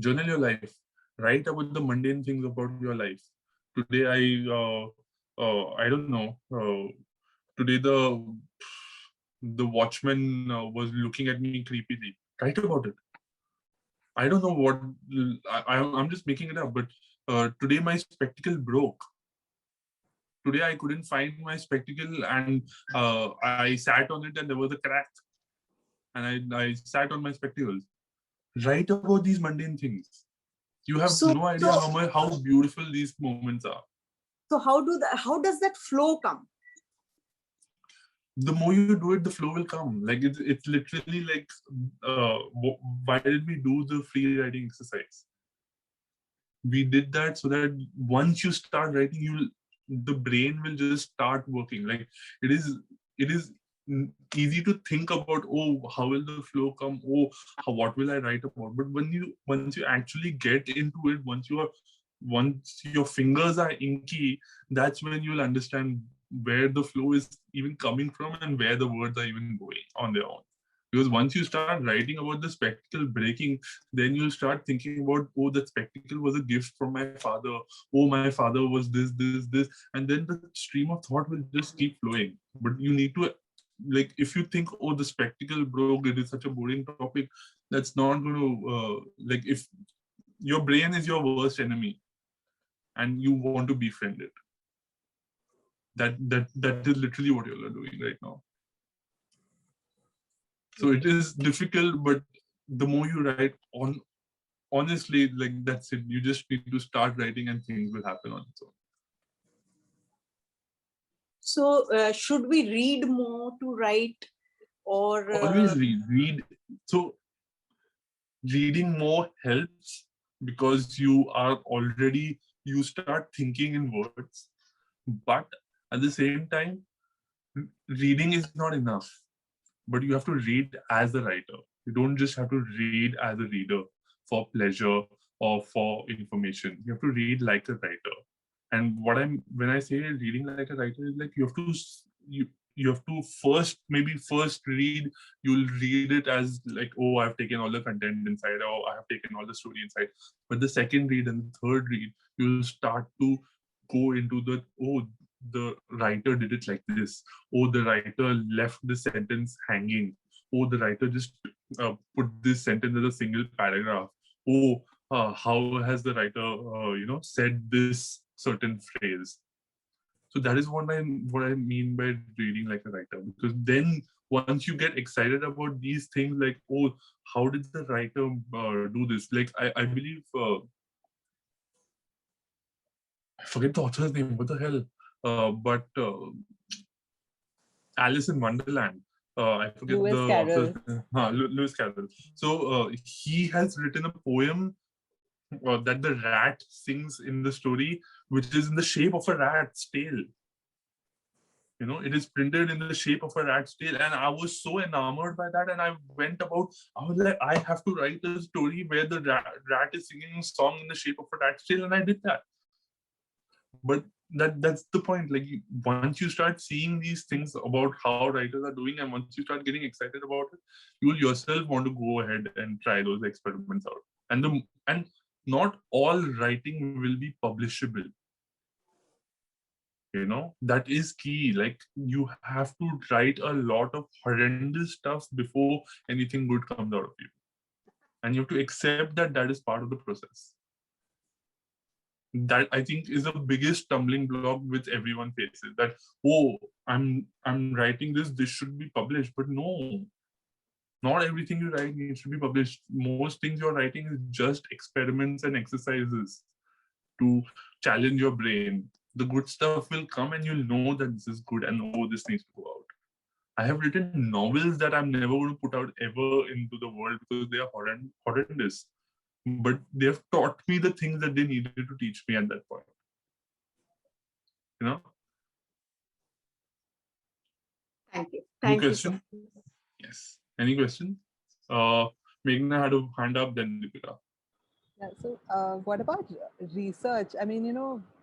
your life. Write about the mundane things about your life. Today I don't know, today the watchman was looking at me creepily. Write about it. I don't know what, I'm just making it up, but today my spectacle broke. Today I couldn't find my spectacle and I sat on it and there was a crack. And I sat on my spectacles. Write about these mundane things. You have no idea how beautiful these moments are. So how does that flow come? The more you do it, the flow will come. Like it's literally like, why did we do the free writing exercise? We did that so that once you start writing, the brain will just start working. Like it is easy to think about, oh, how will the flow come? Oh, what will I write about? But once you actually get into it, once your fingers are inky, that's when you'll understand where the flow is even coming from and where the words are even going on their own. Because once you start writing about the spectacle breaking, then you'll start thinking about, oh, that spectacle was a gift from my father. Oh, my father was this. And then the stream of thought will just keep flowing. But you need to, like, if you think, oh, the spectacle broke, it is such a boring topic, that's not going to, like, if your brain is your worst enemy and you want to befriend it, that is literally what you're doing right now. So it is difficult, but the more you write honestly, like that's it. You just need to start writing and things will happen on its own. So should we read more to write or? Always read. So reading more helps because you start thinking in words. But at the same time, reading is not enough. But you have to read as a writer. You don't just have to read as a reader for pleasure or for information. You have to read like a writer. And when I say reading like a writer is like you have to first read, you'll read it as like, oh, I've taken all the content inside, or I have taken all the story inside. But the second read and the third read, you'll start to go into the, oh, the writer did it like this. Oh, the writer left this sentence hanging. Oh, the writer just put this sentence as a single paragraph. Oh, how has the writer, said this certain phrase? So that is what I mean by reading like a writer. Because then once you get excited about these things, like, oh, how did the writer do this? Like I believe I forget the author's name. What the hell? But Alice in Wonderland. I forget Lewis the Carroll. Lewis Carroll. So he has written a poem that the rat sings in the story, which is in the shape of a rat's tail. You know, it is printed in the shape of a rat's tail, and I was so enamored by that. And I was like, I have to write a story where the rat is singing a song in the shape of a rat's tail, and I did that. But that's the point. Like, once you start seeing these things about how writers are doing, and once you start getting excited about it, you will yourself want to go ahead and try those experiments out. And not all writing will be publishable. You know, that is key. Like, you have to write a lot of horrendous stuff before anything good comes out of you, and you have to accept that that is part of the process. That, I think, is the biggest stumbling block which everyone faces. That, oh, I'm writing this should be published. But no, not everything you write needs to be published. Most things you're writing is just experiments and exercises to challenge your brain. The good stuff will come and you'll know that this is good, and oh, this needs to go out. I have written novels that I'm never going to put out ever into the world because they are horrendous. But they have taught me the things that they needed to teach me at that point. You know? Thank you. Any Thank you. question? Yes. Any question? Meghna had a hand up, then Deepika. Yeah, so what about research? I mean,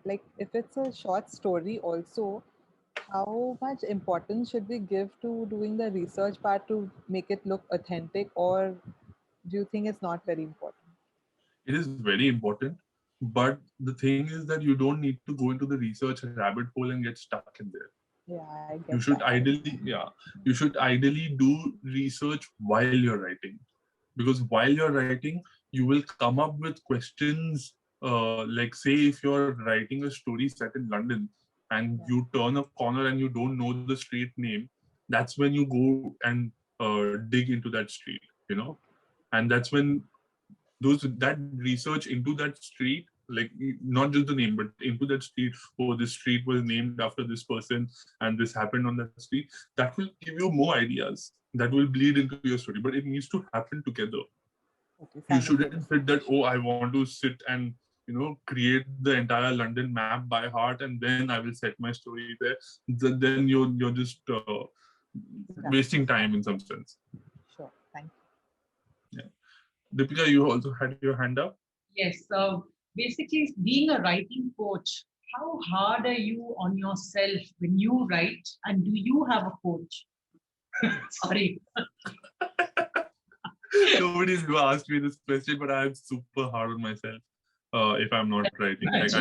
like if it's a short story also, how much importance should we give to doing the research part to make it look authentic, or do you think it's not very important? It is very important, but the thing is that you don't need to go into the research rabbit hole and get stuck in there. Yeah, I get You should that. ideally do research while you're writing, because while you're writing, you will come up with questions. Like, say if you're writing a story set in London and you turn a corner and you don't know the street name, that's when you go and dig into that street, and that's when that research into that street, like not just the name but into that street, oh, this street was named after this person and this happened on that street, that will give you more ideas that will bleed into your story. But it needs to happen together. Okay, you shouldn't sit that, oh, I want to sit and create the entire London map by heart and then I will set my story there. Then you're just wasting time in some sense. Sure, thank you. Yeah. Deepika, you also had your hand up. Yes. Basically, being a writing coach, how hard are you on yourself when you write, and do you have a coach? Sorry. Nobody's asked me this question, but I'm super hard on myself if I'm not writing. Like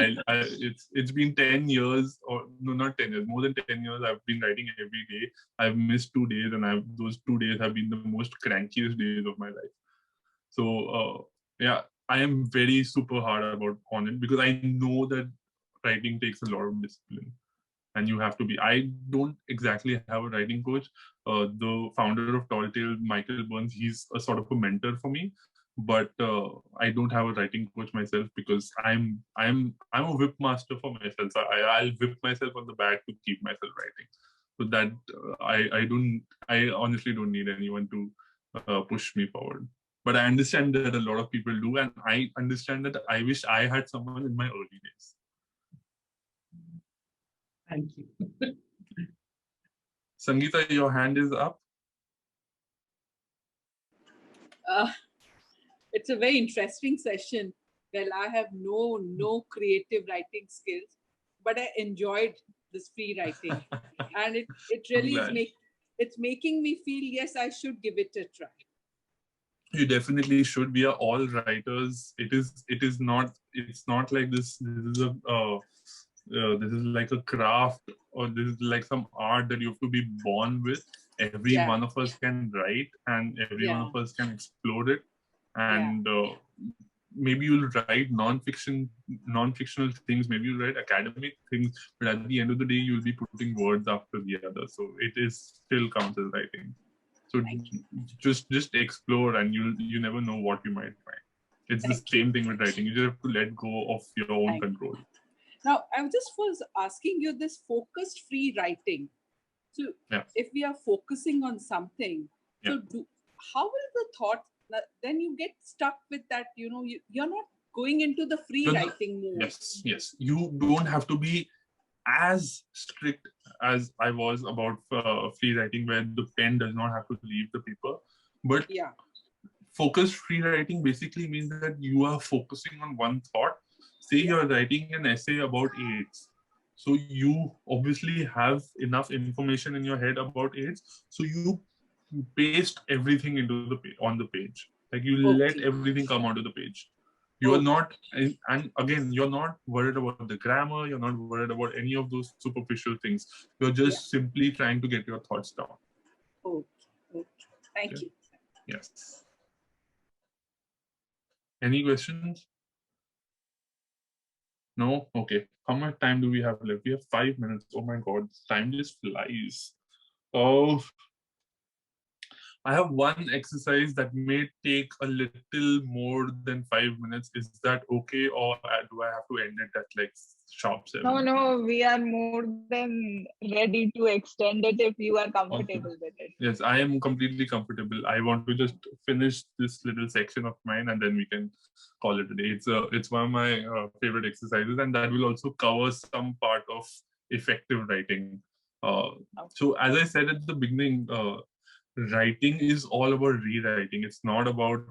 it's been 10 years, or no, not 10 years, more than 10 years. I've been writing every day. I've missed 2 days, and those 2 days have been the most crankiest days of my life. So yeah, I am very super hard on it because I know that writing takes a lot of discipline. And you have to be. I don't exactly have a writing coach. The founder of Tall Tale, Michael Burns, he's a sort of a mentor for me. But I don't have a writing coach myself because I'm a whip master for myself. So I'll whip myself on the back to keep myself writing. So that I honestly don't need anyone to push me forward. But I understand that a lot of people do, and I understand that I wish I had someone in my early days. Thank you. Sangeeta, your hand is up. It's a very interesting session. Well, I have no creative writing skills, but I enjoyed this free writing. And it really it's making me feel, yes, I should give it a try. You definitely should. We are all writers. It's not like this. This is this is like a craft, or this is like some art that you have to be born with. Every Yeah. one of us can write, and every one Yeah. of us can explore it. Yeah. And maybe you'll write non-fictional things, maybe you'll write academic things, but at the end of the day, you'll be putting words after the other. So it is still counts as writing. So just explore, and you never know what you might find. It's the same thing with writing. You just have to let go of your own control. Now, I just was asking you this focused free writing. So Yeah. if we are focusing on something, Yeah. so how will the thought, then you get stuck with that, you're not going into the free writing mode. Yes. You don't have to be as strict as I was about free writing, where the pen does not have to leave the paper. But yeah, focused free writing basically means that you are focusing on one thought. Say you're writing an essay about AIDS. So you obviously have enough information in your head about AIDS. So you paste everything into the on the page. Like you let everything come onto the page. You are not, and again, you're not worried about the grammar. You're not worried about any of those superficial things. You're just simply trying to get your thoughts down. Okay. Thank you. Yes. Any questions? No? Okay. How much time do we have left? We have 5 minutes. Oh my God, time just flies. Oh, I have one exercise that may take a little more than 5 minutes. Is that okay, or do I have to end it at like sharp 7? No, we are more than ready to extend it if you are comfortable with it. Yes, I am completely comfortable. I want to just finish this little section of mine, and then we can call it a day. It's one of my favorite exercises, and that will also cover some part of effective writing. So as I said at the beginning, writing is all about rewriting. It's not about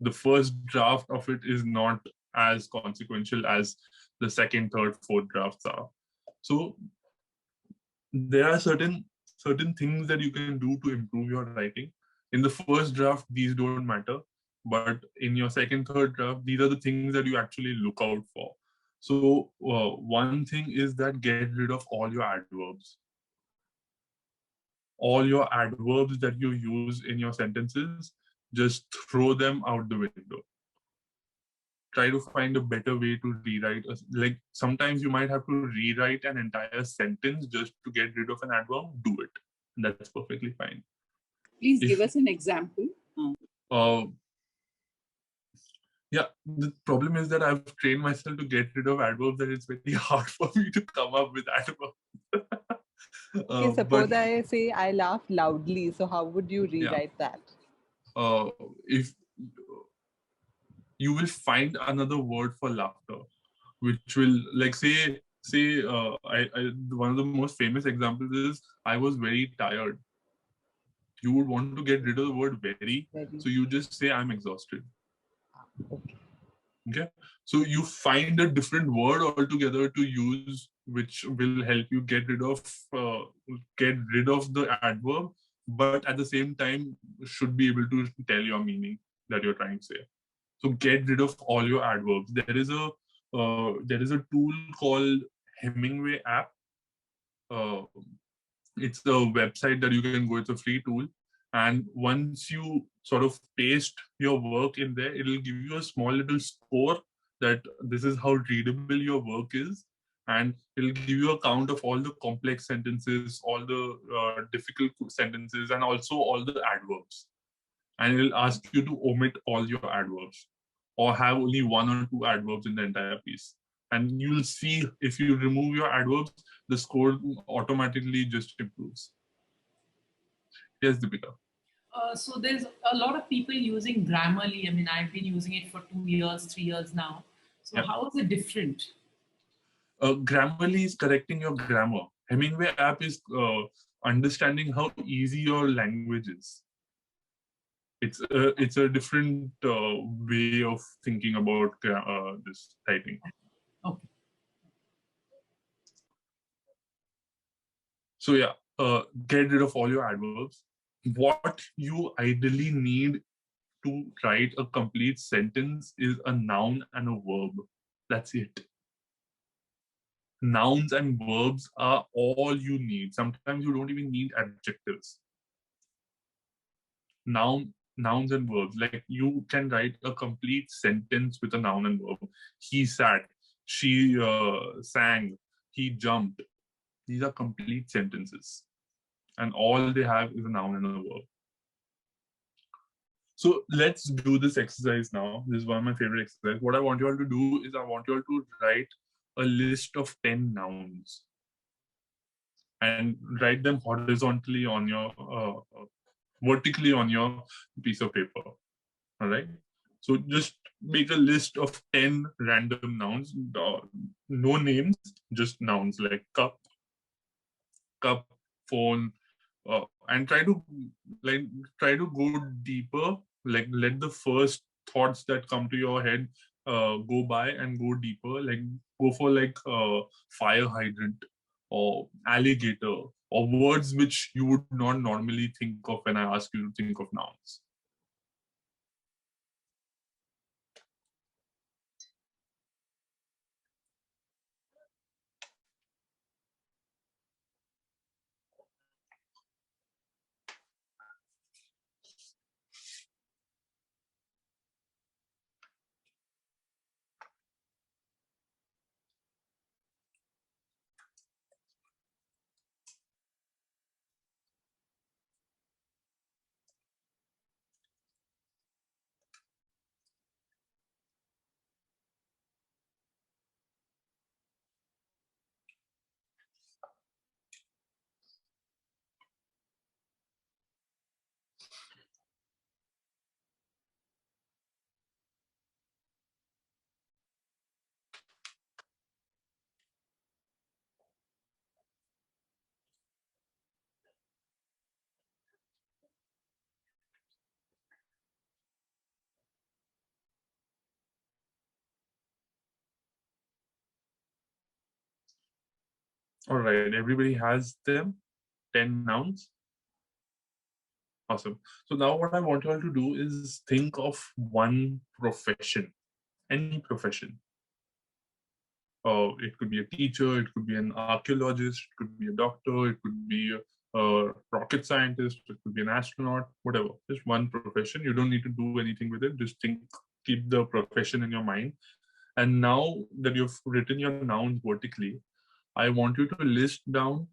the first draft of it is not as consequential as the second, third, fourth drafts are. So there are certain things that you can do to improve your writing. In the first draft, these don't matter, but in your second, third draft, these are the things that you actually look out for. So one thing is that get rid of all your adverbs. All your adverbs that you use in your sentences, just throw them out the window. Try to find a better way to rewrite. Like sometimes you might have to rewrite an entire sentence just to get rid of an adverb. Do it. And that's perfectly fine. Please give us an example. Yeah, the problem is that I've trained myself to get rid of adverbs that it's very hard for me to come up with adverbs. Okay, suppose I say I laugh loudly. So how would you rewrite that? If you will find another word for laughter, which will like say one of the most famous examples is I was very tired. You would want to get rid of the word very. So you just say I'm exhausted. Okay, so you find a different word altogether to use, which will help you get rid of the adverb, but at the same time should be able to tell your meaning that you're trying to say. So get rid of all your adverbs. There is a tool called Hemingway app. It's a website that you can go. It's a free tool, and once you sort of paste your work in there, it'll give you a small little score that this is how readable your work is, and it'll give you a count of all the complex sentences, all the difficult sentences, and also all the adverbs. And it'll ask you to omit all your adverbs or have only one or two adverbs in the entire piece. And you'll see if you remove your adverbs, the score automatically just improves. Yes, Deepika. So there's a lot of people using Grammarly. I mean, I've been using it for 2 years, 3 years now. So how is it different? Grammarly is correcting your grammar. Hemingway app is understanding how easy your language is. It's a different way of thinking about this writing. Okay. So yeah, get rid of all your adverbs. What you ideally need to write a complete sentence is a noun and a verb. That's it. nouns and verbs are all you need. Sometimes you don't even need adjectives. Nouns and verbs, like you can write a complete sentence with a noun and verb. He sat, she sang, he jumped. These are complete sentences, and all they have is a noun and a verb. So let's do this exercise now. This is one of my favorite exercises. What I want you all to do is I want you all to write a list of 10 nouns and write them horizontally on your, vertically on your piece of paper. All right. So just make a list of 10 random nouns, no names, just nouns like cup, phone, and try to go deeper. Like let the first thoughts that come to your head go by and go deeper. Like go for like fire hydrant or alligator or words which you would not normally think of when I ask you to think of nouns. All right, everybody has them, 10 nouns. Awesome. So now what I want you all to do is think of one profession, any profession. It could be a teacher, it could be an archaeologist, it could be a doctor, it could be a rocket scientist, it could be an astronaut, whatever. Just one profession. You don't need to do anything with it. Just think, keep the profession in your mind. And now that you've written your nouns vertically, I want you to list down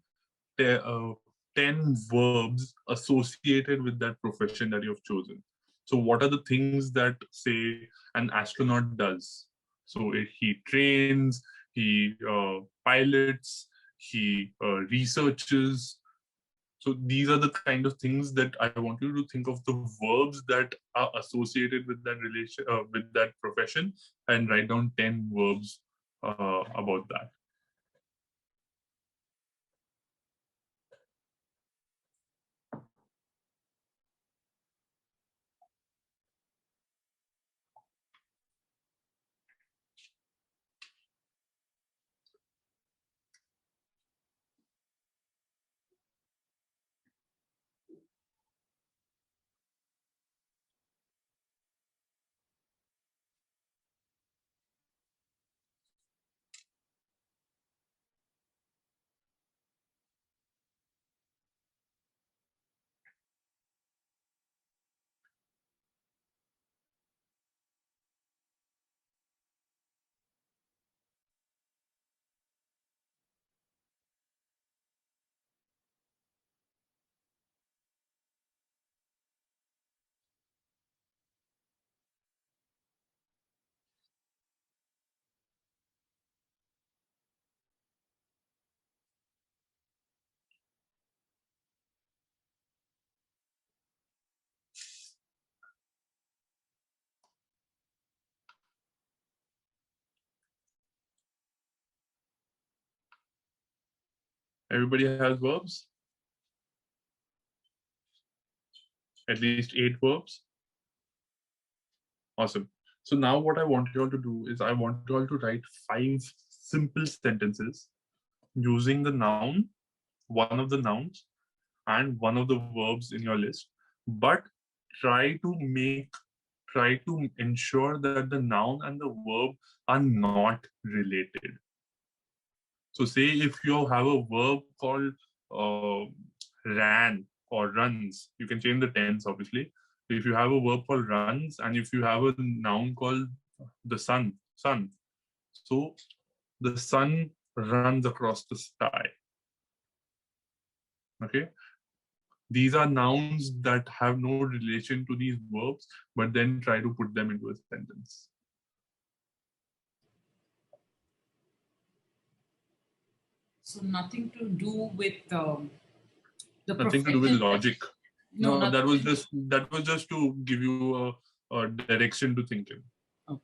10 verbs associated with that profession that you've chosen. So what are the things that, say, an astronaut does? So he trains, he pilots, he researches. So these are the kind of things that I want you to think of, the verbs that are associated with that relation, with that profession, and write down 10 verbs about that. Everybody has verbs? At least 8 verbs? Awesome. So now what I want you all to do is I want you all to write 5 simple sentences using the noun, one of the nouns, and one of the verbs in your list. But try to ensure that the noun and the verb are not related. So say if you have a verb called ran or runs, you can change the tense obviously. If you have a verb called runs and if you have a noun called the sun, so the sun runs across the sky. Okay. These are nouns that have no relation to these verbs, but then try to put them into a sentence. So nothing to do with the Nothing to do with profession. logic. No, No, that nothing. was just to give you a direction to think in. Okay.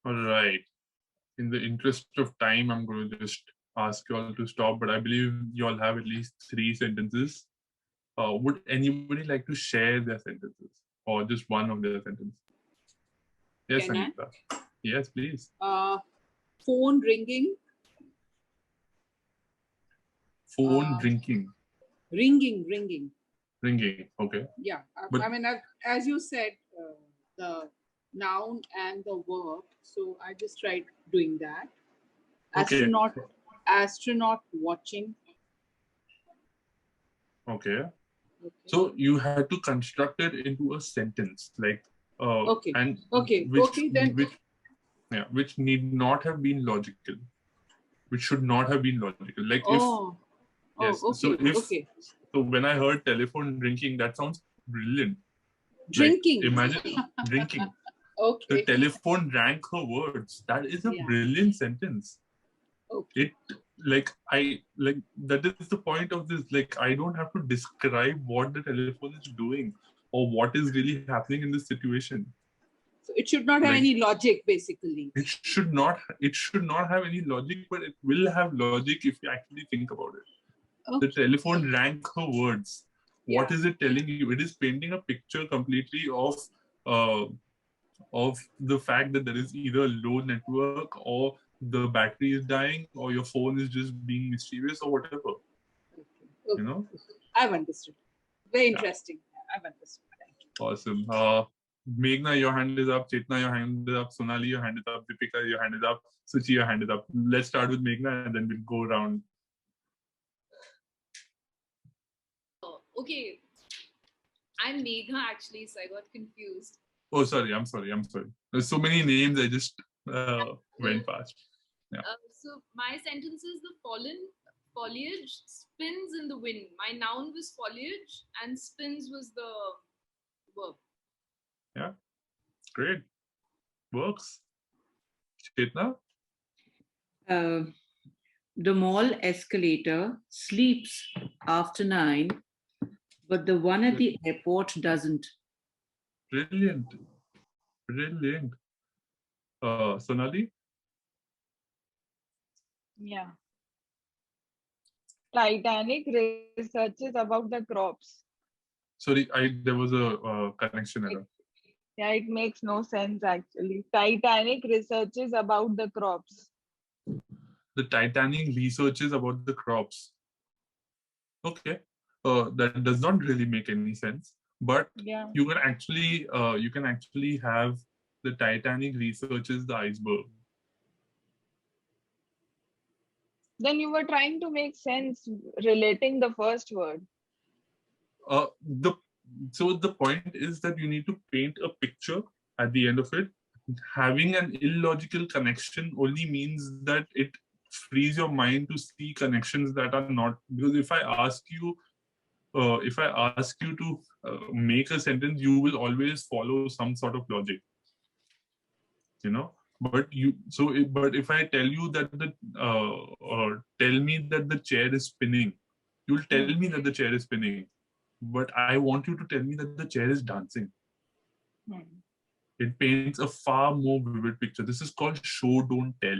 All right. In the interest of time, I'm going to just ask you all to stop, but I believe you all have at least 3 sentences. Would anybody like to share their sentences or just one of their sentences? Yes, Can I? Anita. Yes, please. Phone ringing. Phone drinking. Ringing. Ringing. Okay. Yeah. But I mean, as you said, the noun and the verb. So I just tried doing that. okay. Astronaut watching. Okay. So you had to construct it into a sentence, like and which need not have been logical, which should not have been logical. Like so when I heard telephone drinking, that sounds brilliant. Drinking. Like, imagine drinking. Okay. The telephone rang her words. That is a Yeah. brilliant sentence. Okay. That is the point of this. Like, I don't have to describe what the telephone is doing or what is really happening in this situation. So it should not have Like, any logic, basically. It should not have any logic, but it will have logic if you actually think about it. Okay. The telephone rang her words. What Yeah. is it telling you? It is painting a picture completely of the fact that there is either a low network or the battery is dying or your phone is just being mischievous or whatever. Okay. You know? I've understood. Very interesting. I've understood. Thank you. Awesome. Meghna, your hand is up. Chetna, your hand is up. Sonali, your hand is up. Deepika, your hand is up. Suchi, your hand is up. Let's start with Meghna and then we'll go around. Okay. I'm Megha actually, so I got confused. Oh, sorry. I'm sorry. There's so many names. I just went past. Yeah. So my sentence is the foliage spins in the wind. My noun was foliage and spins was the verb. Yeah. Great. Works. Chetna? The mall escalator sleeps after 9, but the one at the airport doesn't. Brilliant. Sonali? Yeah. Titanic researches about the crops. Sorry, there was a connection error. Yeah, it makes no sense actually. Titanic researches about the crops. The Titanic researches about the crops. Okay, that does not really make any sense. But Yeah. you can actually have the Titanic researches the iceberg. Then you were trying to make sense relating the first word. So the point is that you need to paint a picture at the end of it. Having an illogical connection only means that it frees your mind to see connections that are not. Because if I ask you to make a sentence, you will always follow some sort of logic. You know. But if I tell you that tell me that the chair is spinning, you'll tell me that the chair is spinning. But I want you to tell me that the chair is dancing. It paints a far more vivid picture. This is called show, don't tell.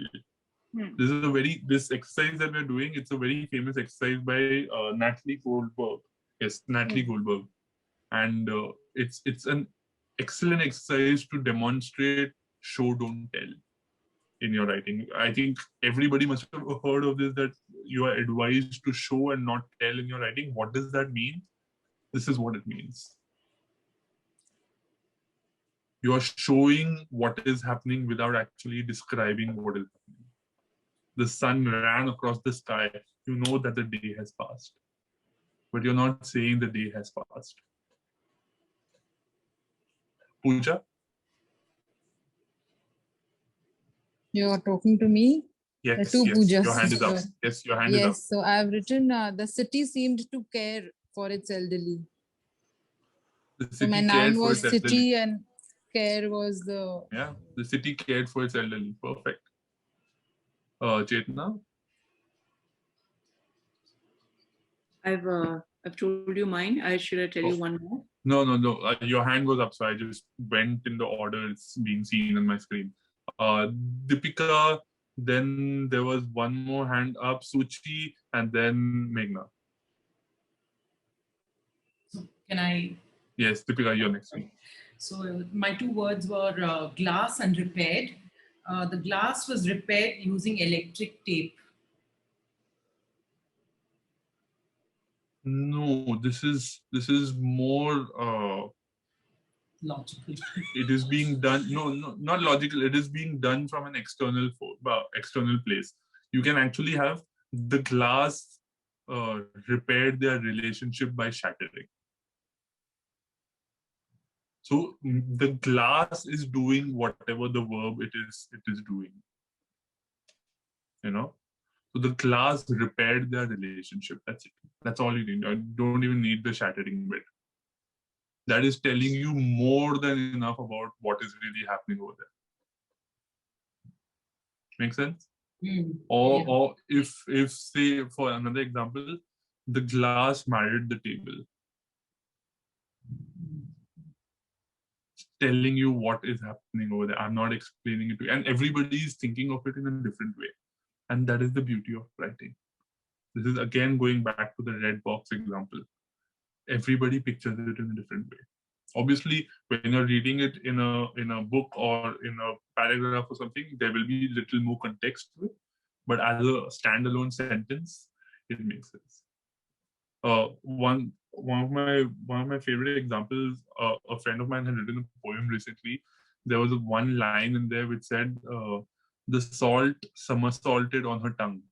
This exercise that we're doing, it's a very famous exercise by Natalie Goldberg. Yes, Natalie Goldberg. And it's an excellent exercise to demonstrate show, don't tell in your writing. I think everybody must have heard of this, that you are advised to show and not tell in your writing. What does that mean? This is what it means. You are showing what is happening without actually describing what is happening. The sun ran across the sky. You know that the day has passed. But you're not saying the day has passed. Pooja? You're talking to me? Yes, Two yes. Poojas. Your hand is up. Yes, your hand is up. Yes, so I've written the city seemed to care for its elderly. So my noun was city and care was the... Yeah, the city cared for its elderly. Perfect. Chetna? I've told you mine. Should I tell you one more? No. Your hand was up, so I just went in the order it's being seen on my screen. Deepika, then there was one more hand up, Suchi, and then Meghna. Can I? Yes, Deepika, you're next. So my two words were glass and repaired. The glass was repaired using electric tape. No, this is more logical. It is being done. No, not logical. It is being done from an external place. You can actually have the glass repaired their relationship by shattering. So the glass is doing whatever the verb it is doing. You know. So the glass repaired their relationship. That's it. That's all you need. I don't even need the shattering bit. that is telling you more than enough about what is really happening over there. Make sense? Or if say, for another example, the glass married the table, telling you what is happening over there. I'm not explaining it to you, and everybody is thinking of it in a different way, and that is the beauty of writing. This is again going back to the red box example. Everybody pictures it in a different way. Obviously, when you're reading it in a book or in a paragraph or something, there will be little more context to it. But as a standalone sentence, it makes sense. One of my favorite examples. A friend of mine had written a poem recently. There was one line in there which said, "The salt somersaulted on her tongue."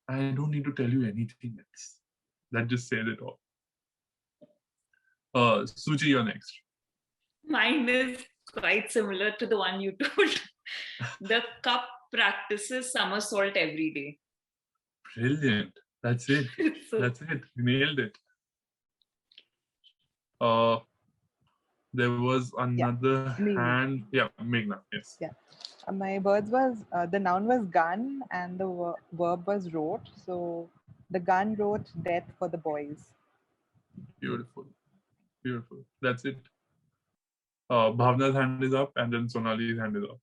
I don't need to tell you anything else. That just said it all. Suchi, you're next. Mine is quite similar to the one you told. The cup practices somersault every day. Brilliant. That's it. That's it. You nailed it. There was another hand. Yeah, Meghna. Yes. Yeah. My words was, the noun was gun and the verb was wrote. So the gun wrote death for the boys. Beautiful. Beautiful. That's it. Bhavna's hand is up and then Sonali's hand is up.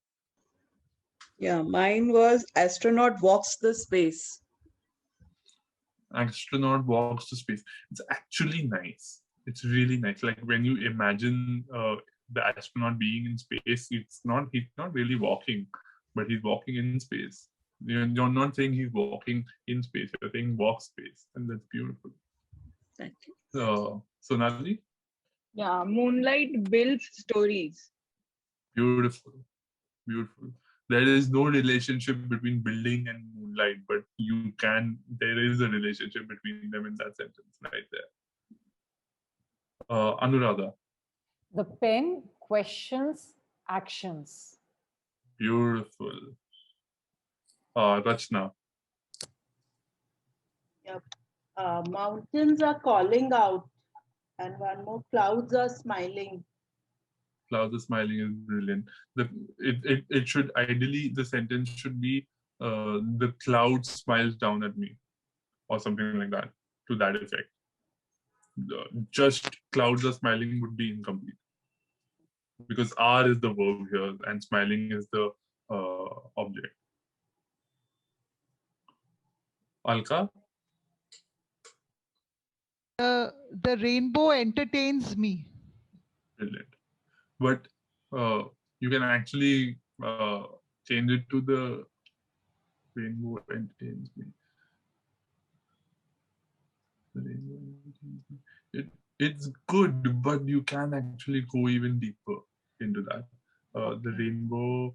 Yeah, mine was astronaut walks the space. Astronaut walks to space. It's actually nice. It's really nice. Like when you imagine the astronaut being in space, he's not really walking, but he's walking in space. You're not saying he's walking in space, you're saying walk space, and that's beautiful. Thank you. Sonali? Yeah, moonlight builds stories. Beautiful. Beautiful. There is no relationship between building and moonlight, but there is a relationship between them in that sentence right there. Anuradha. The pen questions actions. Beautiful. Rachna. Yep. Mountains are calling out, and one more, clouds are smiling. Clouds are smiling is brilliant. It should ideally, the sentence should be the cloud smiles down at me, or something like that, to that effect. Just clouds are smiling would be incomplete, because are is the verb here and smiling is the object. Alka? The rainbow entertains me. Brilliant. But you can actually change it to the rainbow entertains me. The rainbow entertains me. It's good, but you can actually go even deeper into that. The rainbow.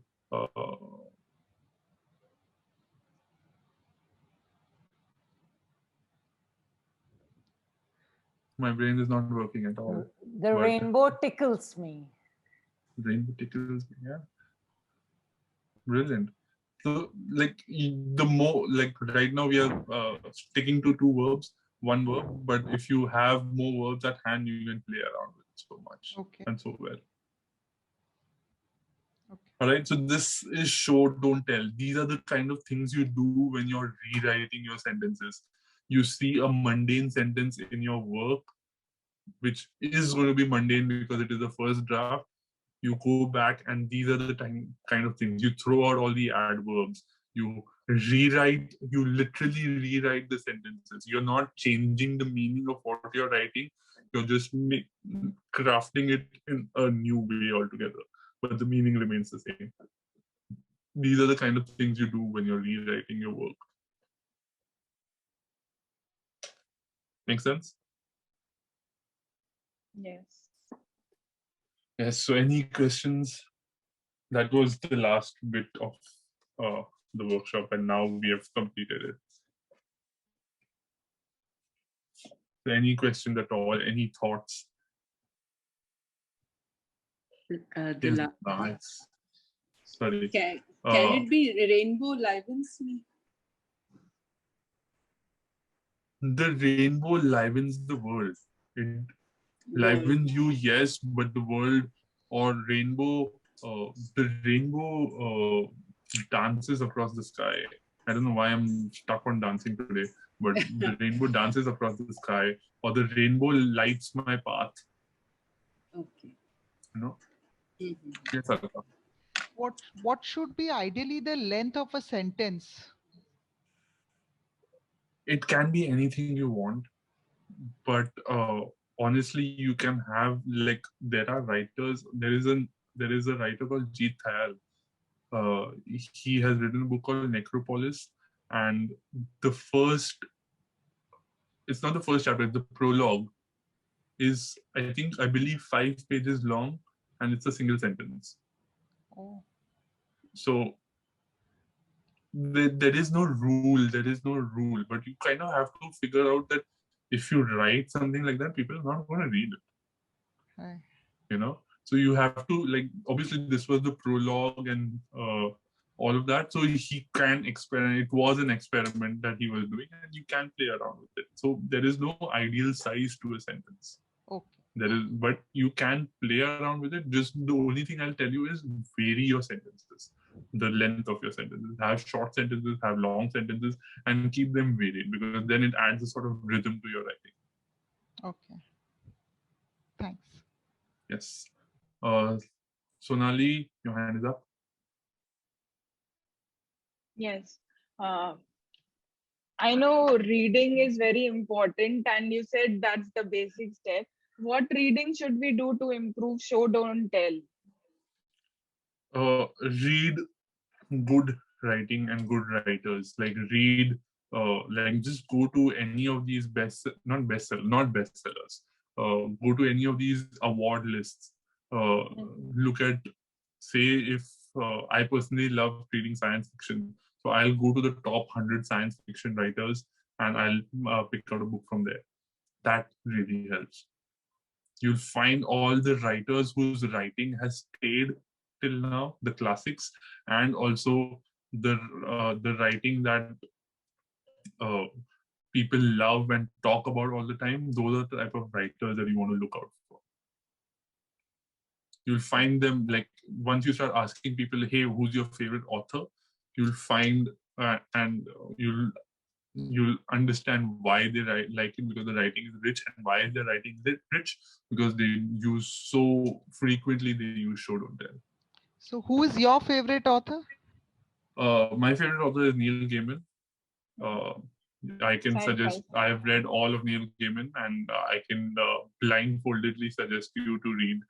My brain is not working at all. The rainbow tickles me. Rainbow tickles me, yeah. Brilliant. So, like, the more, like, right now we are sticking to two verbs, one verb, but if you have more verbs at hand, you can play around with it so much and so well. All right, so this is show, don't tell. These are the kind of things you do when you're rewriting your sentences. You see a mundane sentence in your work, which is going to be mundane because it is the first draft. You go back and these are the kind of things. You throw out all the adverbs. You rewrite, you literally rewrite the sentences. You're not changing the meaning of what you're writing. You're just crafting it in a new way altogether. But the meaning remains the same. These are the kind of things you do when you're rewriting your work. Make sense? Yes. Yes, so any questions? That was the last bit of the workshop, and now we have completed it. So any questions at all? Any thoughts? Nice. Sorry. Can it be rainbow livens me? The rainbow livens the world. Liven you, yes, but the world or rainbow, the rainbow dances across the sky. I don't know why I'm stuck on dancing today, but the rainbow dances across the sky, or the rainbow lights my path. Okay. You know? Mhm. Yes, Alka. What should be ideally the length of a sentence? It can be anything you want, but honestly, you can have, like, there are writers. There is a writer called Jeet Thayal. He has written a book called Necropolis, and the first, it's not the first chapter, the prologue is, I believe, 5 pages long, and it's a single sentence. Oh. So there is no rule, but you kind of have to figure out that if you write something like that, people are not going to read it. Hi. You know, so you have to, like, obviously this was the prologue and all of that, so he can experiment. It was an experiment that he was doing, and you can play around with it. So there is no ideal size to a sentence. Okay. There is, but you can play around with it. Just the only thing I'll tell you is vary your sentences, the length of your sentences. Have short sentences, have long sentences, and keep them varied, because then it adds a sort of rhythm to your writing. Okay. Thanks. Yes. Sonali, your hand is up. Yes. I know reading is very important, and you said that's the basic step. What reading should we do to improve show, don't tell? Read good writing and good writers. Like, read, like, just go to any of these not bestsellers. Go to any of these award lists. Look at, say, if I personally love reading science fiction, so I'll go to the top 100 science fiction writers, and I'll pick out a book from there. That really helps. You'll find all the writers whose writing has stayed till now, the classics, and also the writing that uh, people love and talk about all the time. Those are the type of writers that you want to look out for. You'll find them, like, once you start asking people, hey, who's your favorite author, you'll find and you'll understand why they like it, because the writing is rich. And why is their writing rich? Because they use, so frequently they use show, don't tell. So who is your favorite author? My favorite author is Neil Gaiman. I can suggest, I have read all of Neil Gaiman, and I can blindfoldedly suggest you to read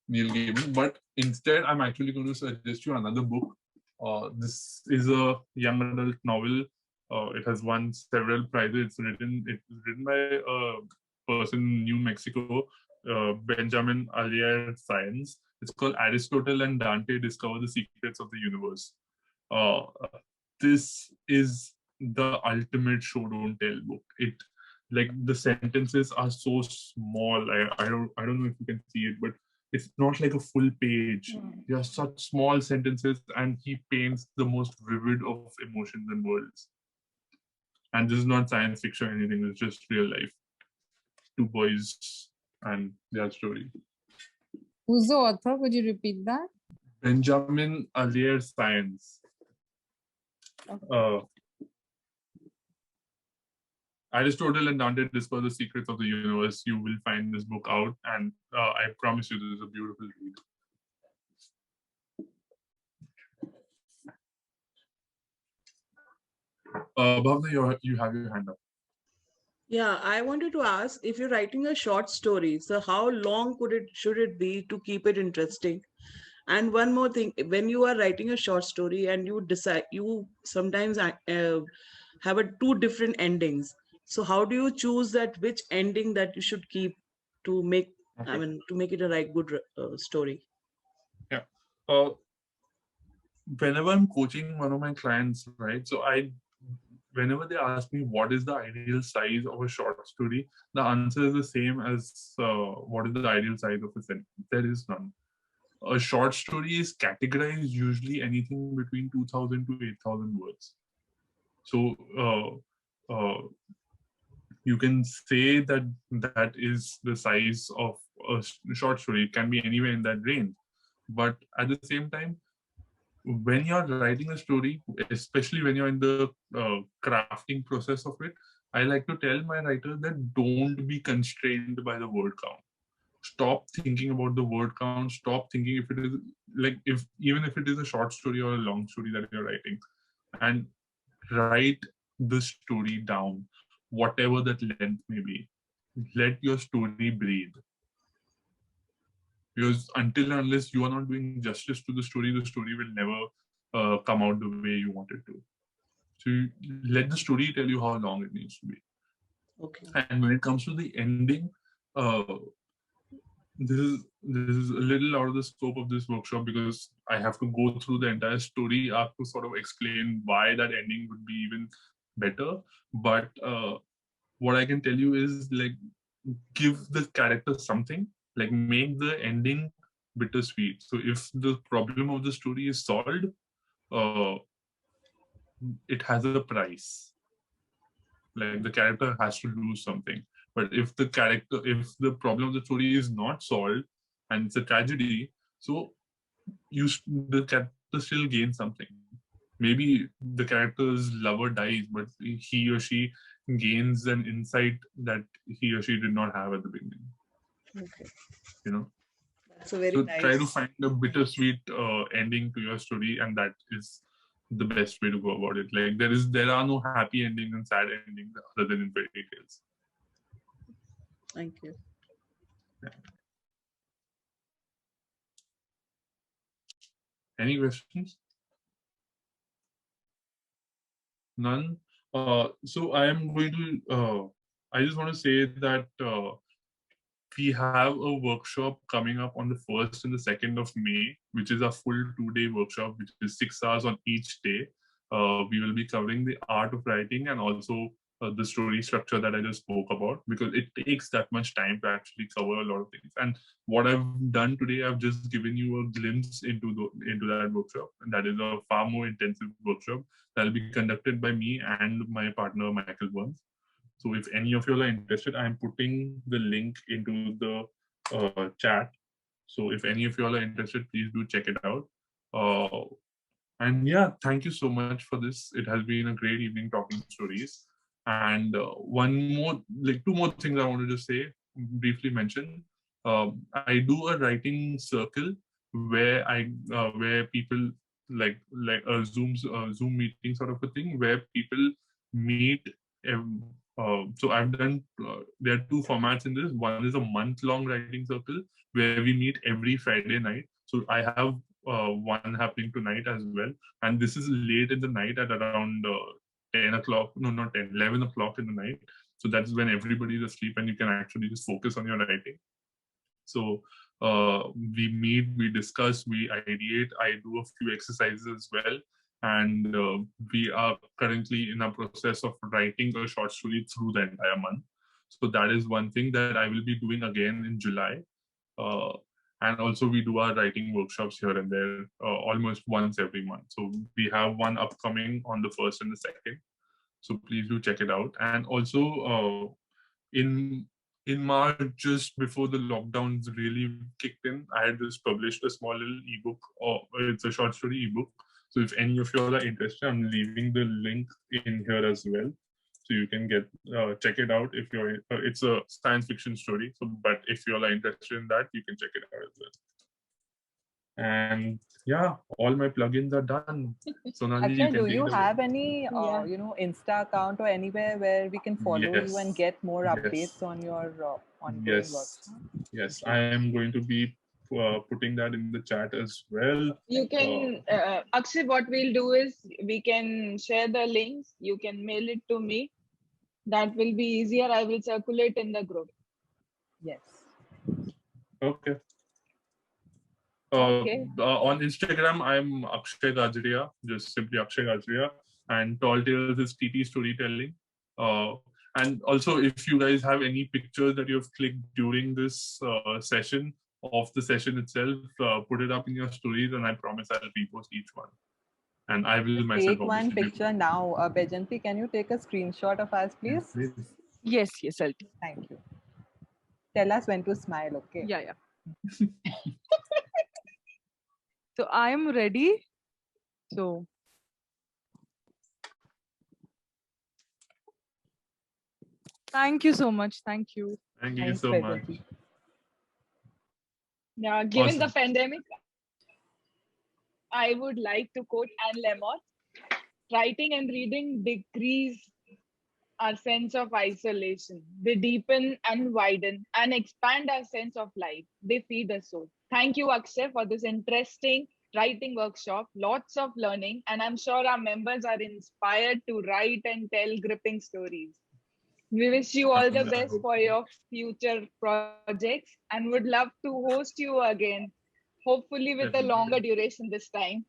Neil Gaiman. But instead, I'm actually going to suggest you another book. This is a young adult novel. It has won several prizes. It's written by a person in New Mexico, Benjamin Allier Science. It's called Aristotle and Dante Discover the Secrets of the Universe. This is the ultimate show don't tell book. It, like, the sentences are so small. I don't know if you can see it, but it's not like a full page. They are such small sentences, and he paints the most vivid of emotions and worlds. And this is not science fiction or anything, it's just real life. Two boys and their story. Who's the author? Could you repeat that? Benjamin Allier Science. Aristotle and Dante Discover the Secrets of the Universe. You will find this book out, and I promise you this is a beautiful read. Bhavna, you have your hand up. Yeah, I wanted to ask, if you're writing a short story, so how long should it be to keep it interesting? And one more thing, when you are writing a short story and you sometimes have two different endings. So how do you choose that which ending that you should keep to make, to make it a good story? Yeah. Whenever I'm coaching one of my clients, right? So whenever they ask me what is the ideal size of a short story, the answer is the same as what is the ideal size of a sentence. There is none. A short story is categorized usually anything between 2,000 to 8,000 words. So You can say that that is the size of a short story. It can be anywhere in that range. But at the same time, when you're writing a story, especially when you're in the crafting process of it, I like to tell my writer that don't be constrained by the word count. Stop thinking about the word count. Stop thinking if it is like, if even if it is a short story or a long story that you're writing, and write the story down, whatever that length may be. Let your story breathe. Because until and unless you are not doing justice to the story will never come out the way you want it to. So let the story tell you how long it needs to be. Okay. And when it comes to the ending, uh, this is a little out of the scope of this workshop because I have to go through the entire story arc to sort of explain why that ending would be even better. But what I can tell you is, like, give the character something, like make the ending bittersweet. So if the problem of the story is solved, uh, it has a price. Like the character has to lose something. But if the problem of the story is not solved and it's a tragedy, so the character still gains something. Maybe the character's lover dies, but he or she gains an insight that he or she did not have at the beginning. Okay. You know. That's a very So nice. try to find a bittersweet ending to your story, and that is the best way to go about it. Like there are no happy endings and sad endings other than in fairy tales. Thank you. Yeah. Any questions? None. So I am going to. I just want to say that we have a workshop coming up on the 1st and the 2nd of May, which is a full 2-day workshop, which is 6 hours on each day. We will be covering the art of writing and also the story structure that I just spoke about, because it takes that much time to actually cover a lot of things. And what I've done today, I've just given you a glimpse into that workshop, and that is a far more intensive workshop that will be conducted by me and my partner Michael Burns. So if any of you are interested, I'm putting the link into the chat. So if any of you are interested, please do check it out. And yeah, thank you so much for this. It has been a great evening talking stories. And two more things I wanted to say, briefly mention. I do a writing circle where people like a Zoom meeting sort of a thing where people meet. So I've done. There are 2 formats in this. One is a month-long writing circle where we meet every Friday night. So I have one happening tonight as well, and this is late in the night at around 10 o'clock. No, not 10, 11 o'clock in the night. So that's when everybody is asleep and you can actually just focus on your writing. So we meet, we discuss, we ideate. I do a few exercises as well. And we are currently in a process of writing a short story through the entire month. So that is one thing that I will be doing again in July. And also we do our writing workshops here and there almost once every month. So we have one upcoming on the 1st and the 2nd. So please do check it out. And also in March, just before the lockdowns really kicked in, I had just published a small little ebook, or it's a short story ebook. So if any of you all are interested, I'm leaving the link in here as well. So you can check it out if you're. It's a science fiction story. So, but if you all are interested in that, you can check it out as well. And yeah, all my plugins are done. So now Akshay, do you have any, Yeah. Insta account or anywhere where we can follow you and Yes. get more Yes. updates on your ongoing work? Yes, I am going to be putting that in the chat as well. You can, Akshay, what we'll do is we can share the links. You can mail it to me. That will be easier. I will circulate in the group. Yes. Okay. Okay. On Instagram, I'm Akshay Gajria, just simply Akshay Gajria, and Tall Tales is TT Storytelling. And also, if you guys have any pictures that you have clicked during this session of the session itself, put it up in your stories, and I promise I'll repost each one. And I will myself take one picture now. Bejanti, can you take a screenshot of us, please? Please. Yes, yes, I'll take. Thank you. Tell us when to smile, okay? Yeah, yeah. So I am ready. So thank you so much. Thank you. Thank you Thanks, so much. Vaijayanti. Yeah, given the Awesome. pandemic, I would like to quote Anne Lamott: writing and reading decrease our sense of isolation. They deepen and widen and expand our sense of life. They feed the soul. Thank you, Akshay, for this interesting writing workshop. Lots of learning, and I'm sure our members are inspired to write and tell gripping stories. We wish you all the best for your future projects and would love to host you again, hopefully with a longer duration this time.